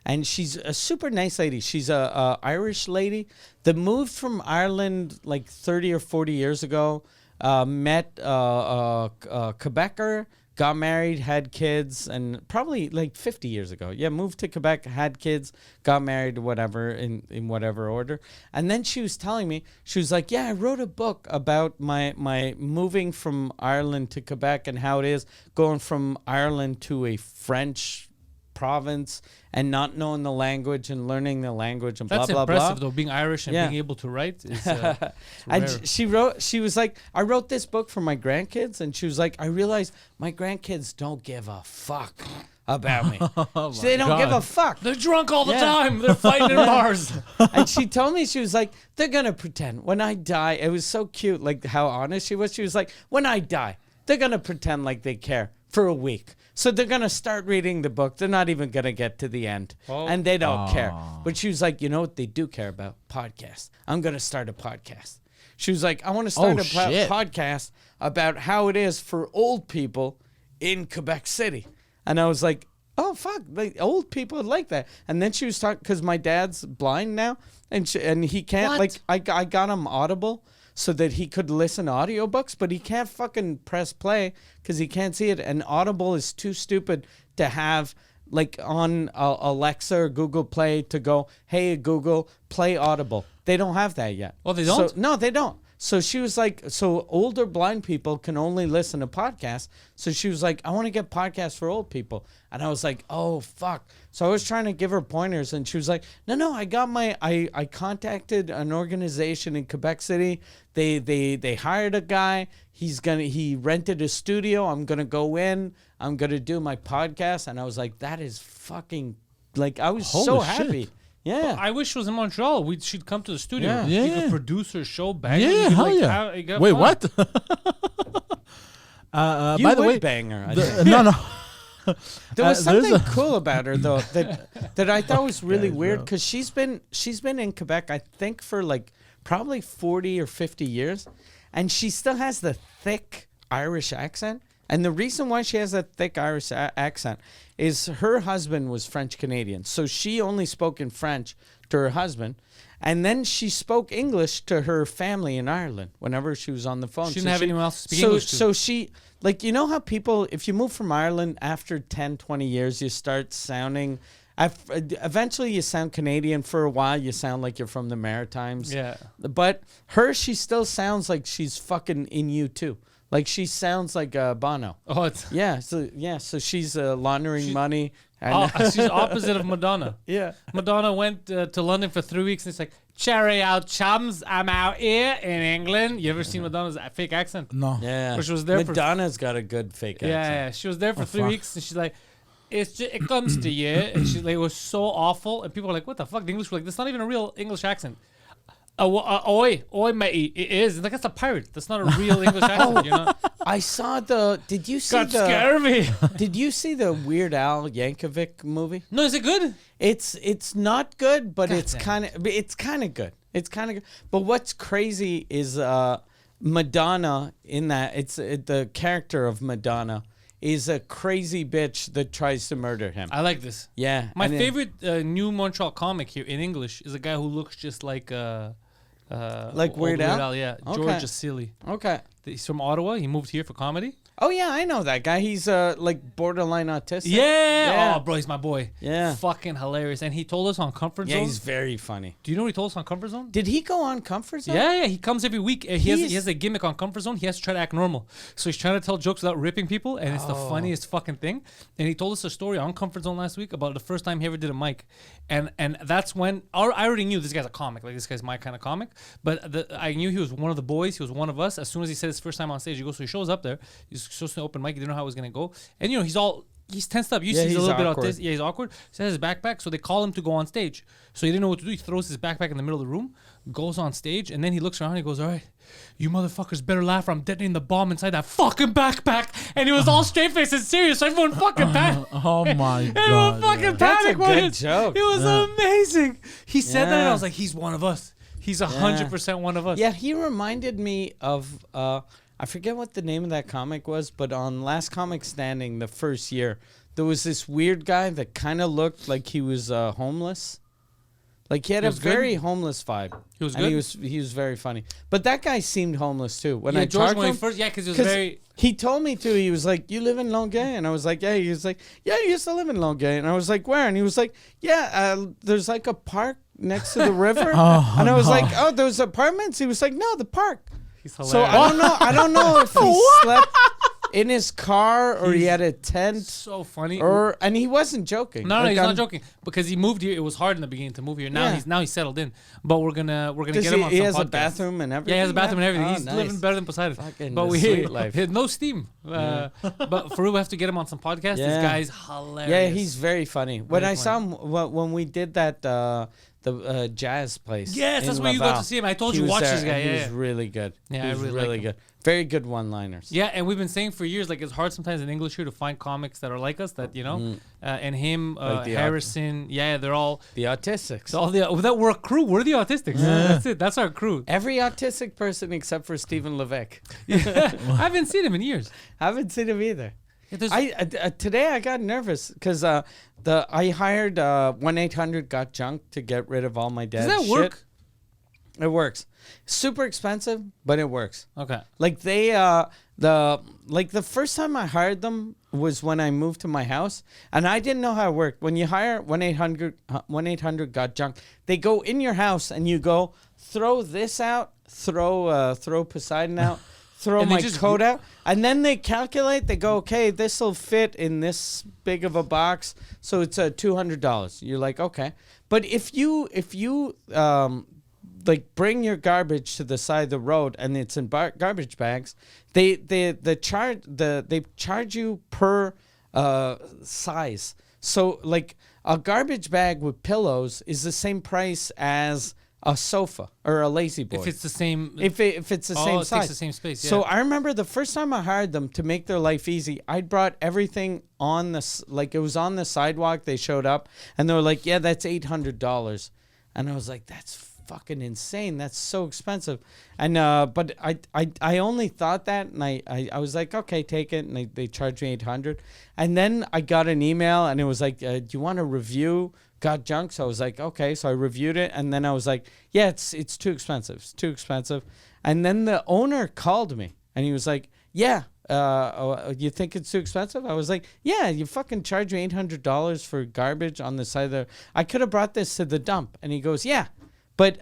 And she's a super nice lady. She's a Irish lady that moved from Ireland like 30 or 40 years ago. Met a Quebecer, got married, had kids, and probably like 50 years ago. Yeah, moved to Quebec, had kids, got married, whatever, in whatever order. And then she was telling me, she was like, yeah, I wrote a book about my moving from Ireland to Quebec and how it is going from Ireland to a French province and not knowing the language and learning the language and That's blah, blah, impressive, blah. though. Being Irish and Yeah. being able to write is rare. And she was like, I wrote this book for my grandkids. And she was like, I realized my grandkids don't give a fuck about me. They don't give a fuck. They're drunk all the Yeah. time. They're fighting in bars. And she told me, she was like, they're going to pretend when I die. It was so cute, like how honest she was. She was like, when I die, they're going to pretend like they care for a week. So they're going to start reading the book. They're not even going to get to the end. And they don't care. But she was like, you know what they do care about? Podcasts. I'm going to start a podcast. She was like, I want to start a podcast about how it is for old people in Quebec City. And I was like, oh, fuck. Like, old people like that. And then she was talking, because my dad's blind now. And he can't, What? like, I got him Audible. so that he could listen to audiobooks, but he can't fucking press play because he can't see it. And Audible is too stupid to have like on Alexa or Google Play to go, hey, Google, play Audible. They don't have that yet. Oh, they don't? No, they don't. So she was like, so older blind people can only listen to podcasts. So she was like, I want to get podcasts for old people. And I was like, oh, fuck. So I was trying to give her pointers, and she was like, no, I got I contacted an organization in Quebec City. They hired a guy. He rented a studio. I'm going to go in. I'm going to do my podcast. And I was like, that is fucking, like, I was so Holy happy. shit. Yeah. I wish it was in Montreal. She'd come to the studio. Yeah. He Yeah. could produce her show back. Yeah, hell yeah. Wait, what? You by the would way, bang her. I think. no. There was there's something a- cool about her though that I thought was really Guys, weird bro. because she's been in Quebec I think for like probably 40 or 50 years, and she still has the thick Irish accent. And the reason why she has that thick Irish accent is her husband was French Canadian, so she only spoke in French to her husband. And then she spoke English to her family in Ireland whenever she was on the phone. She didn't have anyone else to speak English to. So she, like, you know how people, if you move from Ireland, after 10, 20 years, you start sounding, eventually you sound Canadian. For a while, you sound like you're from the Maritimes. Yeah. But she still sounds like she's fucking in U2. Like, she sounds like Bono. Oh, it's So she's laundering money. And she's opposite of Madonna. yeah. Madonna went to London for 3 weeks, and it's like, "Cherry out, chums! I'm out here in England." You ever seen Madonna's fake accent? No. Yeah. Or she was there for- Madonna's got a good fake accent. Yeah, she was there for 3 fuck. weeks, and she's like, it comes to you," and she's like, it was so awful, and people were like, "What the fuck?" The English were like, "That's not even a real English accent." Oi, matey, it is. Like, that's a pirate. That's not a real English accent, you know? I saw did you see God, scare me. Did you see the Weird Al Yankovic movie? No, is it good? It's not good, but it's damn. kind of good. It's kind of good. But what's crazy is Madonna in that the character of Madonna is a crazy bitch that tries to murder him. I like this. Yeah. My and then- favorite new Montreal comic here in English is a guy who looks just like old Weird Al? yeah. Okay. George Asili. Okay. He's from Ottawa. He moved here for comedy. Oh yeah, I know that guy. He's like borderline autistic. Yeah. Oh, bro, he's my boy. Yeah. Fucking hilarious. And he told us on Comfort Yeah, Zone. he's very funny. Do you know what he told us on Comfort Zone? Did he go on Comfort Zone? Yeah, he comes every week. He He's- has a gimmick on Comfort Zone. He has to try to act normal. So he's trying to tell jokes without ripping people, and it's the funniest fucking thing. And he told us a story on Comfort Zone last week about the first time he ever did a mic. And that's when I already knew this guy's a comic. Like, this guy's my kind of comic. But I knew he was one of the boys. He was one of us. As soon as he said his first time on stage, so he shows up there. He's supposed to open mic. He didn't know how it was going to go. And, you know, he's tensed up. You see, he's a little awkward. bit autistic. Yeah, he's awkward. So he has his backpack. So they call him to go on stage. So he didn't know what to do. He throws his backpack in the middle of the room, goes on stage, and then he looks around and he goes, "All right, you motherfuckers better laugh or I'm detonating the bomb inside that fucking backpack." And he was all straight faced and serious. So everyone fucking panicked. Oh my Everyone god. fucking yeah. That's a panicked. good joke. It was amazing. He said that and I Yeah. was like, he's one of us. He's 100% one of us. Yeah, he reminded me of I forget what the name of that comic was, but on Last Comic Standing, the first year, there was this weird guy that kind of looked like he was homeless. Like, he had a was good? very homeless vibe. He was And good? he was very funny. But that guy seemed homeless too. When Yeah, I George, talked when to he him, first, because he was 'cause very. he told me to. He was like, "You live in Longueuil?" And I was like, "Yeah." He was like, "Yeah, I used to live in Longueuil." And I was like, "Where?" And he was like, "Yeah, there's like a park next to the river." And I was like, "Oh, those apartments?" He was like, "No, the park." He's So hilarious. I don't know if he slept in his car or he had a tent So funny. and he wasn't joking. No, Like, he's I'm- not joking because he moved here. It was hard in the beginning to move here. Now Yeah. he's settled in. But we're gonna Does get him on he some has a podcasts. bathroom and everything. Yeah, he has a bathroom and everything. Oh, He's nice. living better than Poseidon. Fucking But the we sweet life. he had no steam. But for real, we have to get him on some podcasts. Yeah. This guy's hilarious. Yeah, he's very funny. When Very I saw him when we did that the jazz place. Yes, in that's where you got Laval, to see him. I told he you was watch there, this guy. and Yeah, he yeah. was really good. Yeah, he I was really really like him. good. Very good one-liners. Yeah, and we've been saying for years, like, it's hard sometimes in English here to find comics that are like us, that, you know, and him, Like the Harrison, they're all, The autistics. that we're a crew. We're the autistics. That's it. That's our crew. Every autistic person except for Stephen Levesque. I haven't seen him in years. Haven't seen him either. Yeah, there's- Today I got nervous because I hired 1-800-GOT-JUNK to get rid of all my dad's Does that work? shit. It works. Super expensive, but it works. Okay. Like they the first time I hired them was when I moved to my house, and I didn't know how it worked. When you hire 1-800 got junk, they go in your house and you go throw this out, throw Poseidon out, throw And they my just coat out, and then they calculate. They go, okay, this will fit in this big of a box, so it's $200. You're like, okay, but if you like bring your garbage to the side of the road and it's in garbage bags, they charge you per size. So like a garbage bag with pillows is the same price as a sofa or a lazy boy. If it's the same. If it's the same it size. takes the same space. Yeah. So I remember the first time I hired them to make their life easy, I brought everything on like it was on the sidewalk. They showed up and they were like, yeah, that's $800. And I was like, that's fucking insane. That's so expensive. And but I only thought that, and I was like, okay, take it. And they charged me $800. And then I got an email and it was like, do you want to review Got Junk? So I was like, okay. So I reviewed it, and then I was like, yeah, it's too expensive. It's too expensive. And then the owner called me and he was like, yeah, you think it's too expensive? I was like, yeah, you fucking charge me $800 for garbage on the side of the, I could have brought this to the dump. And he goes, yeah, but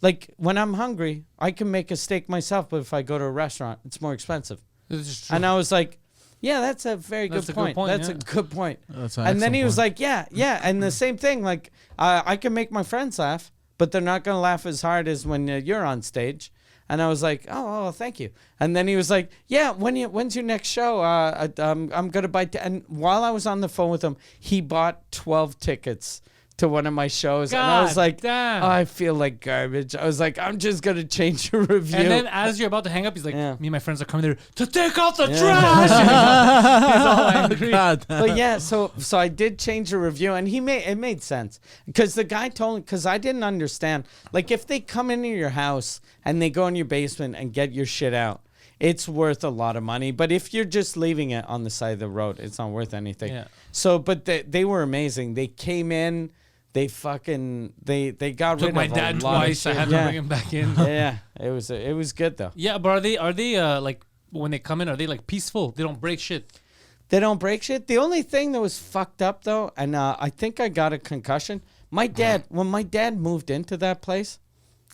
like when I'm hungry, I can make a steak myself, but if I go to a restaurant, it's more expensive. This is true. And I was like, yeah, that's a very That's good a good point. point, That's yeah. a good point. That's an And then he excellent was point. like, yeah. And the same thing, like I can make my friends laugh, but they're not going to laugh as hard as when you're on stage. And I was like, oh, thank you. And then he was like, yeah, when's your next show? I'm going to buy. And while I was on the phone with him, he bought 12 tickets to one of my shows. And I was God like, damn. oh, I feel like garbage. I was like, I'm just going to change the review. And then as you're about to hang up, he's like, Yeah. me and my friends are coming there to take out the trash. He's all angry. God. But yeah, so I did change the review, and it made sense because the guy told me, because I didn't understand, like if they come into your house and they go in your basement and get your shit out, it's worth a lot of money. But if you're just leaving it on the side of the road, it's not worth anything. Yeah. So, but they were amazing. They came in, they got Took rid my of dad a lot of twice. I shit. had to bring him back in. Yeah, it was good though. Yeah, but are they like when they come in, are they like peaceful? They don't break shit. They don't break shit. The only thing that was fucked up though, and I think I got a concussion. My dad, when my dad moved into that place,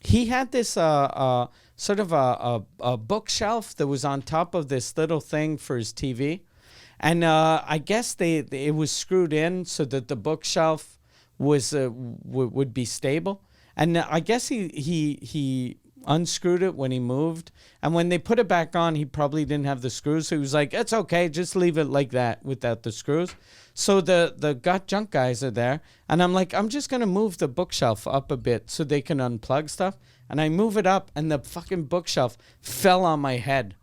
he had this sort of a bookshelf that was on top of this little thing for his TV, and I guess it was screwed in so that the bookshelf was would be stable. And I guess he unscrewed it when he moved, and when they put it back on, he probably didn't have the screws, so he was like, it's okay, just leave it like that without the screws. So the Got Junk guys are there, and I'm like, I'm just gonna move the bookshelf up a bit so they can unplug stuff. And I move it up, and the fucking bookshelf fell on my head.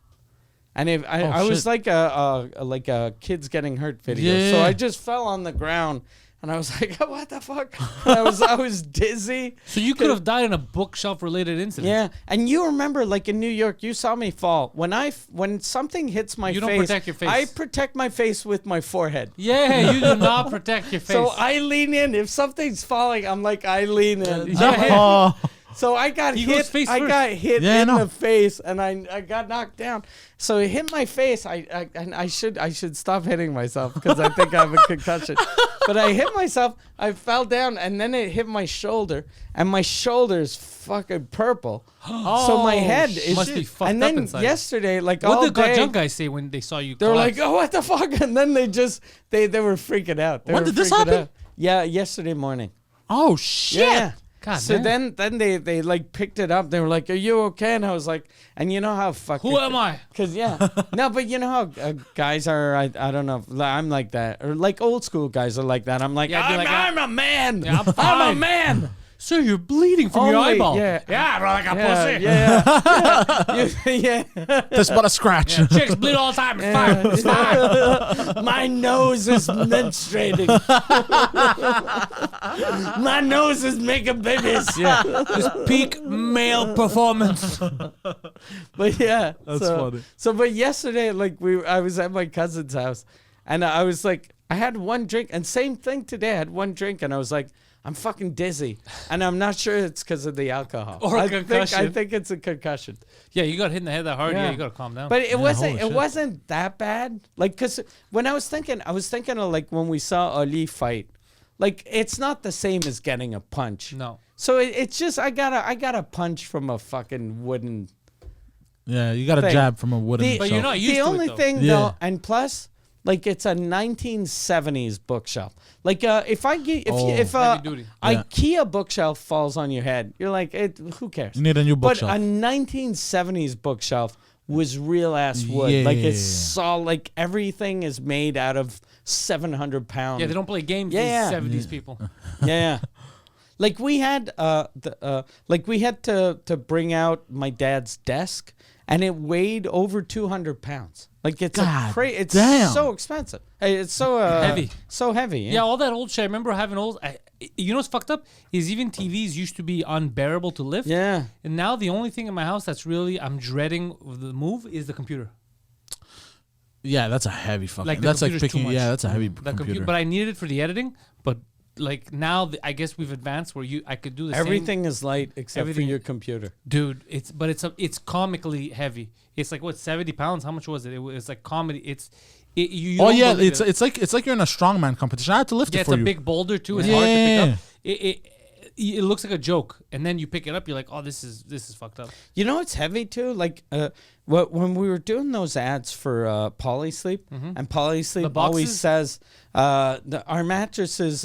And I was like a kids getting hurt video. Yeah. So I just fell on the ground. And I was like, what the fuck? And I was dizzy. So you could have died in a bookshelf related incident. Yeah. And you remember, like in New York, you saw me fall. When something hits my face, You don't protect your face. I protect my face with my forehead. Yeah, you do not protect your face. So I lean in. If something's falling, I'm like, I lean in. Oh. So I got He hit. goes face I first. got hit Yeah, I in know. the face, and I got knocked down. So it hit my face. I should stop hitting myself because I think I have a concussion. But I hit myself. I fell down, and then it hit my shoulder, and my shoulder's fucking purple. So my head is must be fucked And up then inside. yesterday, like What all did Got day, Junk guys say when they saw you? they were like, collapse? "Oh, what the fuck?" And then they were freaking out. They When were did this freaking happen? out. Yeah, yesterday morning. Oh shit. Yeah. God So damn. then they like picked it up. They were like, "Are you okay?" And I was like, "And you know how fucking Who am I? Because no, but you know how guys are. I don't know. I'm like that, or like old school guys are like that. I'm like, Yeah, I'd be like, I'm a man. Yeah, I'm I'm a fine. man. Sir, you're bleeding from your Only- eyeball. yeah. Yeah, bro, like a Yeah, pussy. yeah. That's but a scratch. Chicks bleed all the time. It's fine. It's fine. My nose is menstruating. My nose is making babies. Yeah. Just peak male performance. But yeah, That's funny. So, but yesterday, like I was at my cousin's house, and I was like, I had one drink, and same thing today. I had one drink, and I was like, I'm fucking dizzy, and I'm not sure it's because of the alcohol Or I concussion. think it's a concussion. Yeah, you got hit in the head that hard. Yeah, you got to calm down. But it holy shit. wasn't that bad. Like, cause when I was thinking of like when we saw Ali fight, like it's not the same as getting a punch. no. So it's just I got a punch from a fucking wooden. Yeah, you got a Thing. jab from a wooden. But shelf. you're not used The to only it, though. thing Yeah. though, and plus, like it's a 1970s bookshelf. Like if Heavy duty. Yeah. IKEA bookshelf falls on your head, you're like, who cares? You need a new But bookshelf. a 1970s bookshelf was real ass wood. Like it's solid. Like everything is made out of 700 pounds. Yeah, they don't play games. Yeah. These 70s people. Yeah. Like we had to bring out my dad's desk, and it weighed over 200 pounds. Like it's God it's damn. so expensive. It's so Heavy. so heavy. Yeah, all that old shit. I remember having old. You know what's fucked up is even TVs used to be unbearable to lift. Yeah. And now the only thing in my house that's really I'm dreading the move is the computer. Yeah, that's a heavy fucking. Like, the that's like computer's too picking. much. Yeah, that's a heavy The computer. But I needed it for the editing. But like now, I guess we've advanced where I could do the Everything is light except Everything- for your computer. Dude, it's comically heavy. It's like what 70 pounds? How much was it? It was like comedy. You Oh don't yeah, believe it's like you're in a strongman competition. I had to lift yeah, it it's for a you. big boulder too. It's Yeah. hard to pick up. It looks like a joke, and then you pick it up. You're like, oh, this is fucked up. You know it's heavy too? Like when we were doing those ads for Polysleep, and Polysleep The boxes? always says our mattresses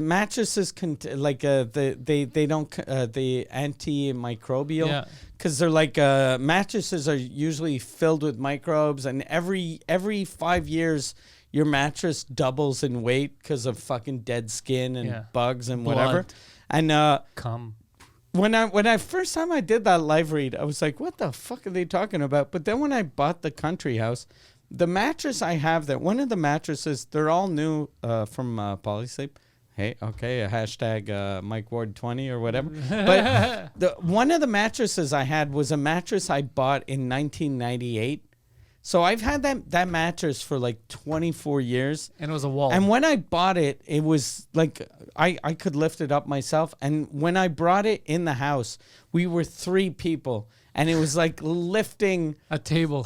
mattresses they don't the antimicrobial Yeah. because they're like mattresses are usually filled with microbes, and every 5 years your mattress doubles in weight because of fucking dead skin and Yeah. bugs and whatever. Blood. And Come. when I first time I did that live read, I was like, what the fuck are they talking about? But then when I bought the country house, the mattress I have there, one of the mattresses, they're all new from Polysleep. Hey, okay, a hashtag Mike Ward 20 or whatever. But one of the mattresses I had was a mattress I bought in 1998. So I've had that mattress for like 24 years. And it was a wall. And when I bought it, it was like I could lift it up myself. And when I brought it in the house, we were 3 people. And it was like lifting a table.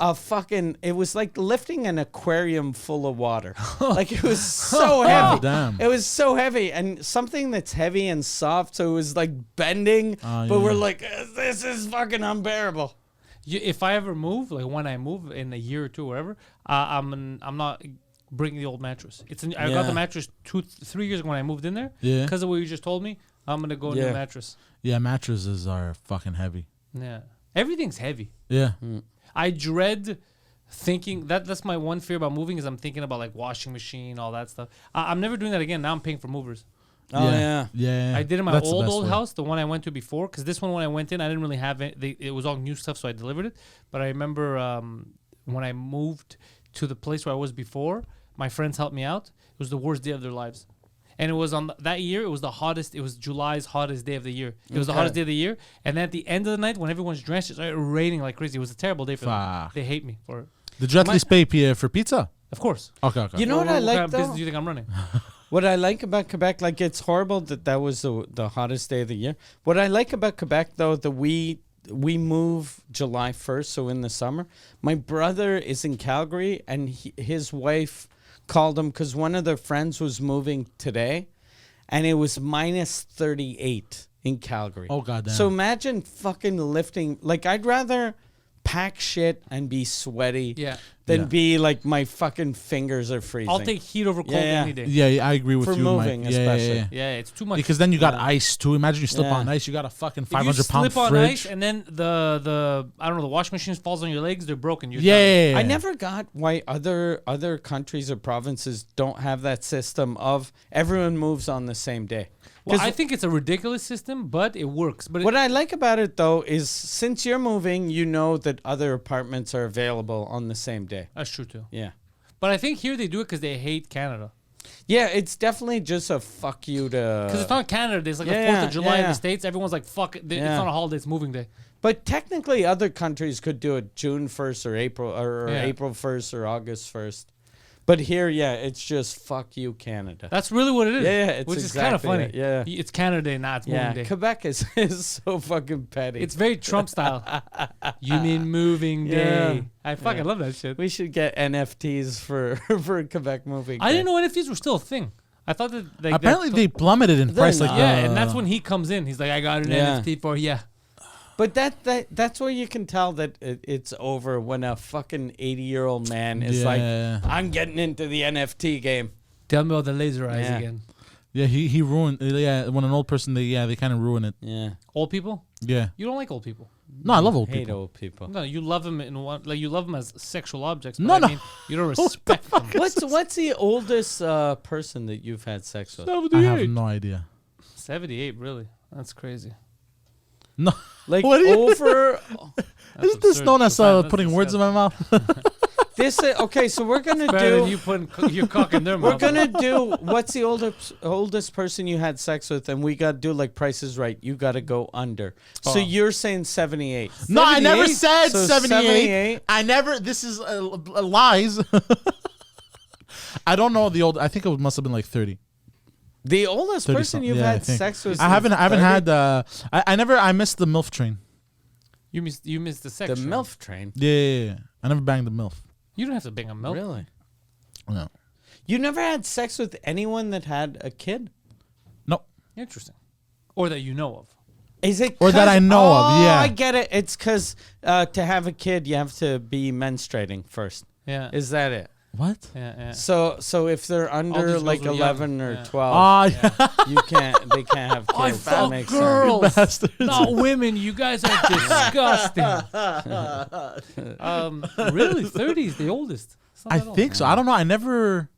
it was like lifting an aquarium full of water. Like it was so heavy. damn. It was so heavy. And something that's heavy and soft. So it was like bending. But yeah. we're like, this is fucking unbearable. If I ever move, like when I move in a year or two, or whatever, I'm not bringing the old mattress. I got the mattress 3 years ago when I moved in there. Yeah. Because of what you just told me, I'm gonna go new mattress. Yeah, mattresses are fucking heavy. Yeah, everything's heavy. Yeah. I dread thinking that's my one fear about moving is I'm thinking about like washing machine, all that stuff. I'm never doing that again. Now I'm paying for movers. Oh, yeah. Yeah. I did in my That's the best old way. house, the one I went to before, because this one when I went in, I didn't really have it. It was all new stuff, so I delivered it. But I remember when I moved to the place where I was before, my friends helped me out. It was the worst day of their lives. And it was on that year, it was the hottest, it was July's hottest day of the year. It was the hottest day of the year. And then at the end of the night, when everyone's dressed, it started raining like crazy. It was a terrible day for them. Fuck. They hate me for it. Did you at least pay for pizza? Of course. Okay. You know what I kind like of business though? do you think I'm running? What I like about Quebec, like it's horrible that was the hottest day of the year. What I like about Quebec though, that we move July 1st, so in the summer. My brother is in Calgary, and his wife called him because one of their friends was moving today, and it was minus 38 in Calgary. Oh, goddamn. So imagine fucking lifting. Like I'd rather pack shit and be sweaty Yeah. than be like my fucking fingers are freezing. I'll take heat over cold Yeah. any day. Yeah, I agree with For you. moving, Mike. especially. Yeah. Yeah, it's too much. Because then you got ice too. Imagine you slip Yeah. on ice, you got a fucking If you 500-pound slip on fridge. ice and then the I don't know, the washing machine falls on your legs, they're broken. You're done. Yeah. I never got why other countries or provinces don't have that system of everyone moves on the same day. Well, 'Cause I think it's a ridiculous system, but it works. But what I like about it though is since you're moving, you know that other apartments are available on the same day. that's true too. Yeah. But I think here they do it because they hate Canada. Yeah, it's definitely just a fuck you to. Because it's not Canada Day. It's like the yeah, 4th of July in yeah. the States. Everyone's like, fuck it. It's Yeah. not a holiday. It's moving day. But technically, other countries could do it June 1st or April Yeah. April 1st or August 1st. But here, yeah, it's just fuck you, Canada. That's really what it is. Yeah, it's which is kind of exactly funny. it, yeah. It's Canada Day, not it's moving Yeah, day. Quebec is so fucking petty. It's very Trump style. You mean moving day? Yeah. I fucking love that shit. we should get NFTs for Quebec moving. I didn't know NFTs were still a thing. I thought that like Apparently they plummeted in price. Like yeah, and that's when he comes in. He's like, I got an Yeah. NFT for you. But that's where you can tell that it's over when a fucking 80-year-old man is like, I'm getting into the NFT game. Tell me about the laser eyes Yeah. again. Yeah, he ruined. Yeah, when an old person, they kind of ruin it. Yeah. Old people? Yeah. You don't like old people. No, I love old Hate people. old people. No, you love them in one. Like you love them as sexual objects. But No, I no. mean, you don't respect them. What's the oldest person that you've had sex with? I have no idea. 78, really? That's crazy. No. Like What do you- over Isn't this absurd. known as That's putting words in my mouth? this. Okay, so we're gonna Better than do. you putting your cock in their We're mouth. gonna do. What's the oldest person you had sex with, and we got to do like Price is Right. You got to go under. So Oh. you're saying 78. No, I never 78? said So 78. I never. This is lies. I don't know the old. I think it must have been like 30. The oldest 30 person something. you've Yeah, I had think. sex with. I haven't is had. 30? I missed the MILF train. You missed the sex. The train. MILF train. Yeah. I never banged the MILF. You don't have to bang a milk. Really? No. You never had sex with anyone that had a kid? No. Interesting. Or that you know of. Is it Or that I know of, yeah. I get it. It's because to have a kid, you have to be menstruating first. Yeah. Is that it? What? yeah. So if they're under girls like were young. 11 or Yeah. 12, Yeah. they can't have kids. I That fuck makes girls, Bastards. not women. You guys are disgusting. Really, 30 is the oldest. It's not I that old. think so. I don't know. I never.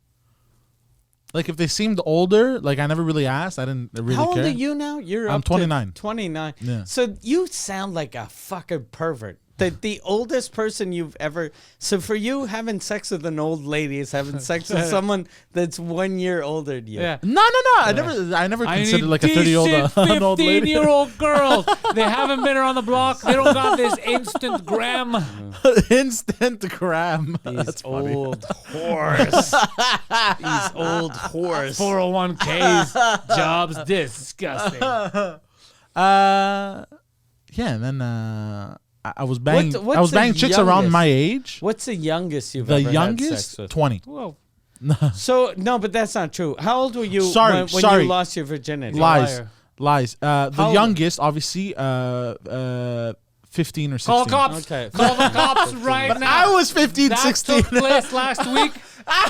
Like, if they seemed older, like, I never really asked. I didn't really How old care. are you now? You're I'm up to 29. 29. Yeah. So you sound like a fucking pervert. The oldest person you've ever. So for you, having sex with an old lady is having sex with someone that's 1 year older than you. Yeah. No. I never I considered need like a 30-year-old an old lady. 15-year-old girls. They haven't been around the block. They don't got this instant gram. Instant gram. These That's funny. old whores. These old whores. 401ks. Jobs disgusting. Yeah, and then I was banging. What's I was the banging chicks around youngest? my age. What's the youngest you've The ever had youngest, sex with? 20. Whoa. So no, but that's not true. How old were you Sorry, when sorry. you lost your virginity? Lies. liar. Lies. The How- youngest, obviously, 15 or 16. Call cops. Okay. Call the cops right But now. I was 15, That 16. took place last week.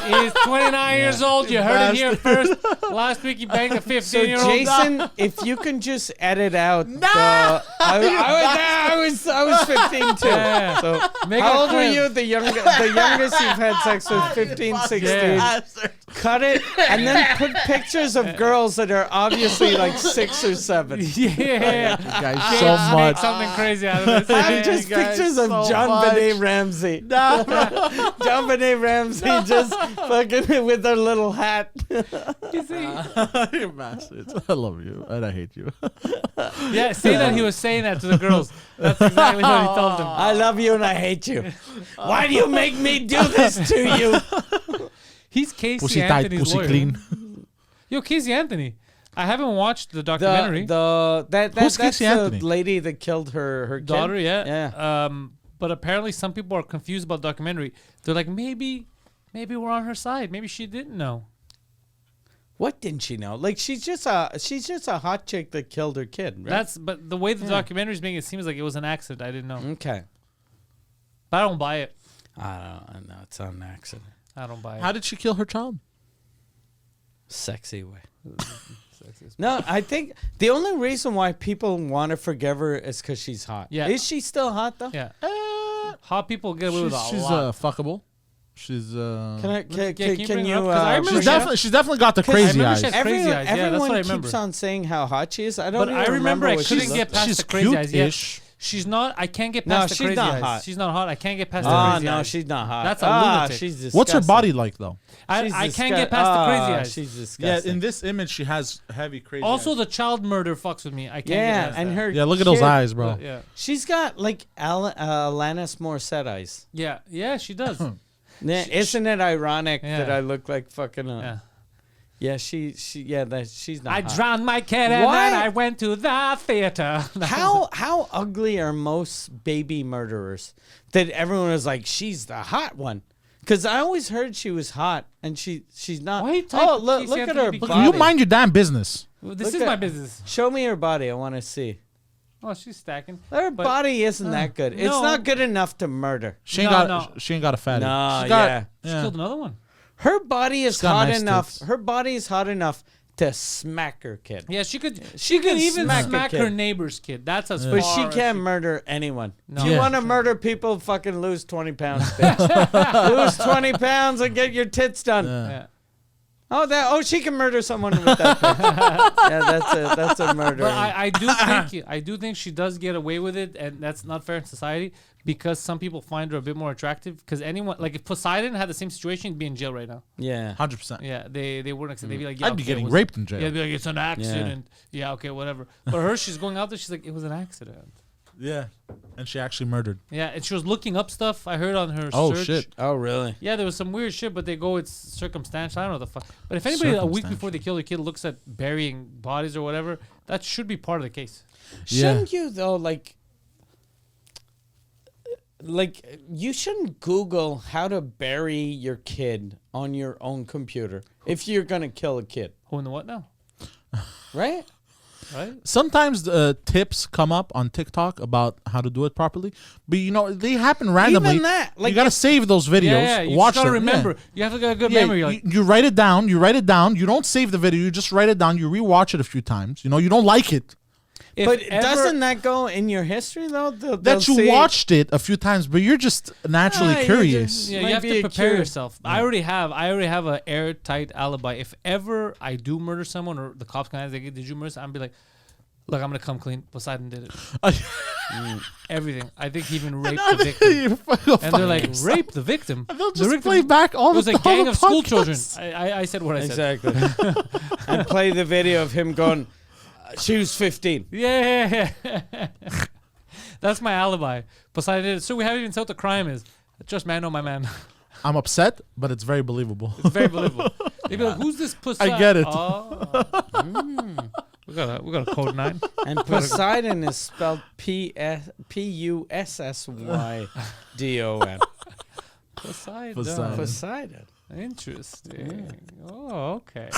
He's 29 years old. You heard it here first. Last week he banged a So 15-year-old. Jason, if you can just edit out I was 15 too. Yeah. So Make how a old were clip. you? The youngest you've had sex with 15, 16. Yeah. Cut it and then put pictures of girls that are obviously like 6 or 7. Yeah. Guys, James, so make much. something crazy out of this. I'm just you guys pictures of so John much. Benet Ramsey. John Benet Ramsey just fucking with their little hat. You bastards. I love you and I hate you. Yeah, say that he was saying that to the girls. That's exactly what he told them. I love you and I hate you. Why do you make me do this to you? He's Casey Pussy tight, Anthony's pussy lawyer. clean. Yo, Casey Anthony. I haven't watched the documentary. Who's That's Casey the Anthony? lady that killed her kid. Daughter, yeah. Yeah. But apparently some people are confused about documentary. They're like, maybe we're on her side. Maybe she didn't know. What didn't she know? Like she's just a hot chick that killed her kid. Right? But the way the documentary's making it seems like it was an accident. I didn't know. Okay. But I don't buy it. I don't know. It's an accident. I don't buy it. How did she kill her child? Sexy way. No, I think the only reason why people want to forgive her is because she's hot. Yeah. Is she still hot though? Yeah. Hot people get away with a She's lot. fuckable. She's Can you bring you? her up? 'Cause I remember she's definitely got the 'cause I crazy remember eyes. she had crazy eyes. Yeah, that's Everyone what I remember. keeps on saying how hot she is. I don't. But even I remember I what couldn't she get looks past She's the crazy eyes. Yeah. cute-ish. She's not. I can't get No, past the she's crazy not eyes. hot. She's not hot. I can't get past the Oh crazy no, eyes. she's not hot. That's a lunatic. She's disgusting. What's her body like though? I can't get past the crazy eyes. She's Yeah, disgusting. in this image she has heavy crazy Also, eyes. the child murder fucks with me. I can't get Yeah, past and that. her. Yeah, look at those kid- eyes, bro. Yeah. She's got like Alanis Morissette eyes. Yeah, she does. Isn't it ironic Yeah. that I look like fucking? Yeah. Yeah, she's not. I hot. drowned my kid and Why? then I went to the theater. How ugly are most baby murderers? That everyone is like, she's the hot one. Because I always heard she was hot, and she's not. Why you type Oh, look Casey at Anthony her because- body. You mind your damn business. This Look is at- my business. Show me her body. I want to see. Oh, she's stacking. Her But- body isn't that good. It's no. not good enough to murder. She ain't No, got. She ain't got a fatty. No, She got- yeah. She killed another one. Her body is She's got hot nice enough. tits. Her body is hot enough to smack her kid. Yeah, she could. She She could can even smack a smack kid. her neighbor's kid. That's as But far she as can't murder anyone. No. If you Yeah. want to murder people, fucking lose 20 pounds, bitch. Lose 20 pounds and get your tits done. Yeah. Oh, she can murder someone with that. Bitch. Yeah, that's a murder. But I do think she does get away with it, and that's not fair in society because some people find her a bit more attractive. Because anyone, like if Poseidon had the same situation, he'd be in jail right now. Yeah. 100%. Yeah, they wouldn't accept. They'd be like, yeah, I'd be okay, getting it was- raped in jail. Yeah, they'd be like, it's an accident. Yeah, okay, whatever. But her, she's going out there. She's like, it was an accident. Yeah. And she actually murdered. Yeah, and she was looking up stuff. I heard on her Oh, search. shit. Oh, really? Yeah, there was some weird shit, but they go, it's circumstantial. I don't know the fuck. But if anybody a week Circumstantial. before they kill their kid looks at burying bodies or whatever, that should be part of the case. Shouldn't you though? Like you shouldn't Google how to bury your kid on your own computer if you're gonna kill a kid, Who in the what now? right? Right? Sometimes tips come up on TikTok about how to do it properly, but they happen randomly. Even that, like, you gotta if- save those videos. Yeah, you watch just gotta them. Yeah. remember. You have to get a good Yeah, memory. Like, you write it down. You write it down. You don't save the video. You just write it down. You rewatch it a few times. You don't like it. if But ever- doesn't that go in your history though? They'll That you see- watched it a few times, but you're just naturally Ah, you're curious. just- Yeah, might you have be to a prepare cure. yourself. I already have an airtight alibi. If ever I do murder someone or the cops can ask, did you murder someone? I'm be like, look, I'm gonna come clean. Poseidon did it. Everything. I think he even raped the victim. And they're like, rape the victim. They'll The just victim- play back all It was the a gang all of the school children. podcasts. I said what I said. Exactly. And play the video of him going, she was 15. Yeah. That's my alibi. Poseidon did it. So we haven't even said what the crime is. Just man, oh my man. I'm upset, but it's very believable. It's very believable. They'd be like, who's this Poseidon? I get it. Oh. We got a code 9. And Poseidon is spelled PussyDon. Poseidon. Poseidon. Interesting. Oh, okay.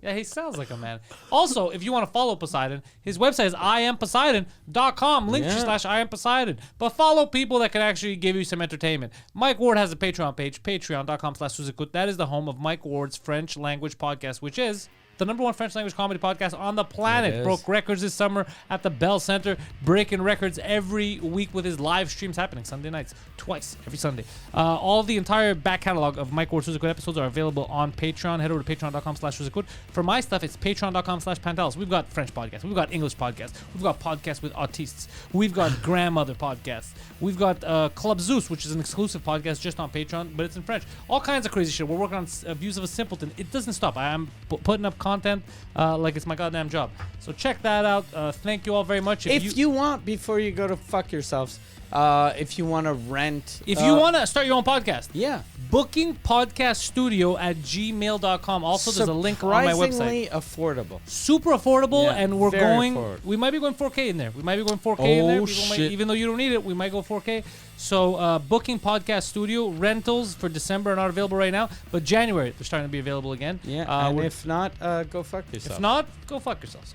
Yeah, he sounds like a man. Also, if you want to follow Poseidon, his website is IamPoseidon.com. Link Yeah. / IamPoseidon. But follow people that can actually give you some entertainment. Mike Ward has a Patreon page, patreon.com/Suzekut. That is the home of Mike Ward's French language podcast, which is the #1 French language comedy podcast on the planet. It is. Broke records this summer at the Bell Center, breaking records every week with his live streams happening Sunday nights, twice every Sunday. All the entire back catalog of Mike Ward's Suzekut episodes are available on Patreon. Head over to patreon.com/Suzekut. For my stuff, it's patreon.com/Pantelis. We've got French podcasts. We've got English podcasts. We've got podcasts with autists. We've got grandmother podcasts. We've got Club Zeus, which is an exclusive podcast just on Patreon, but it's in French. All kinds of crazy shit. We're working on Views of a Simpleton. It doesn't stop. I am putting up content like it's my goddamn job. So check that out. Thank you all very much. If you want, before you go to fuck yourselves, if you want to rent. If you want to start your own podcast, Yeah. bookingpodcaststudio@gmail.com. Also, there's a link on my website. Surprisingly affordable. Super affordable, Yeah, and we're very going. affordable. We might be going 4K in there. We might be going 4K in there. Oh, People might, shit. even though you don't need it, we might go 4K. So, Booking Podcast Studio rentals for December are not available right now, but January they're starting to be available again. Yeah. And we're- if not, go fuck yourself. if not, go fuck yourselves.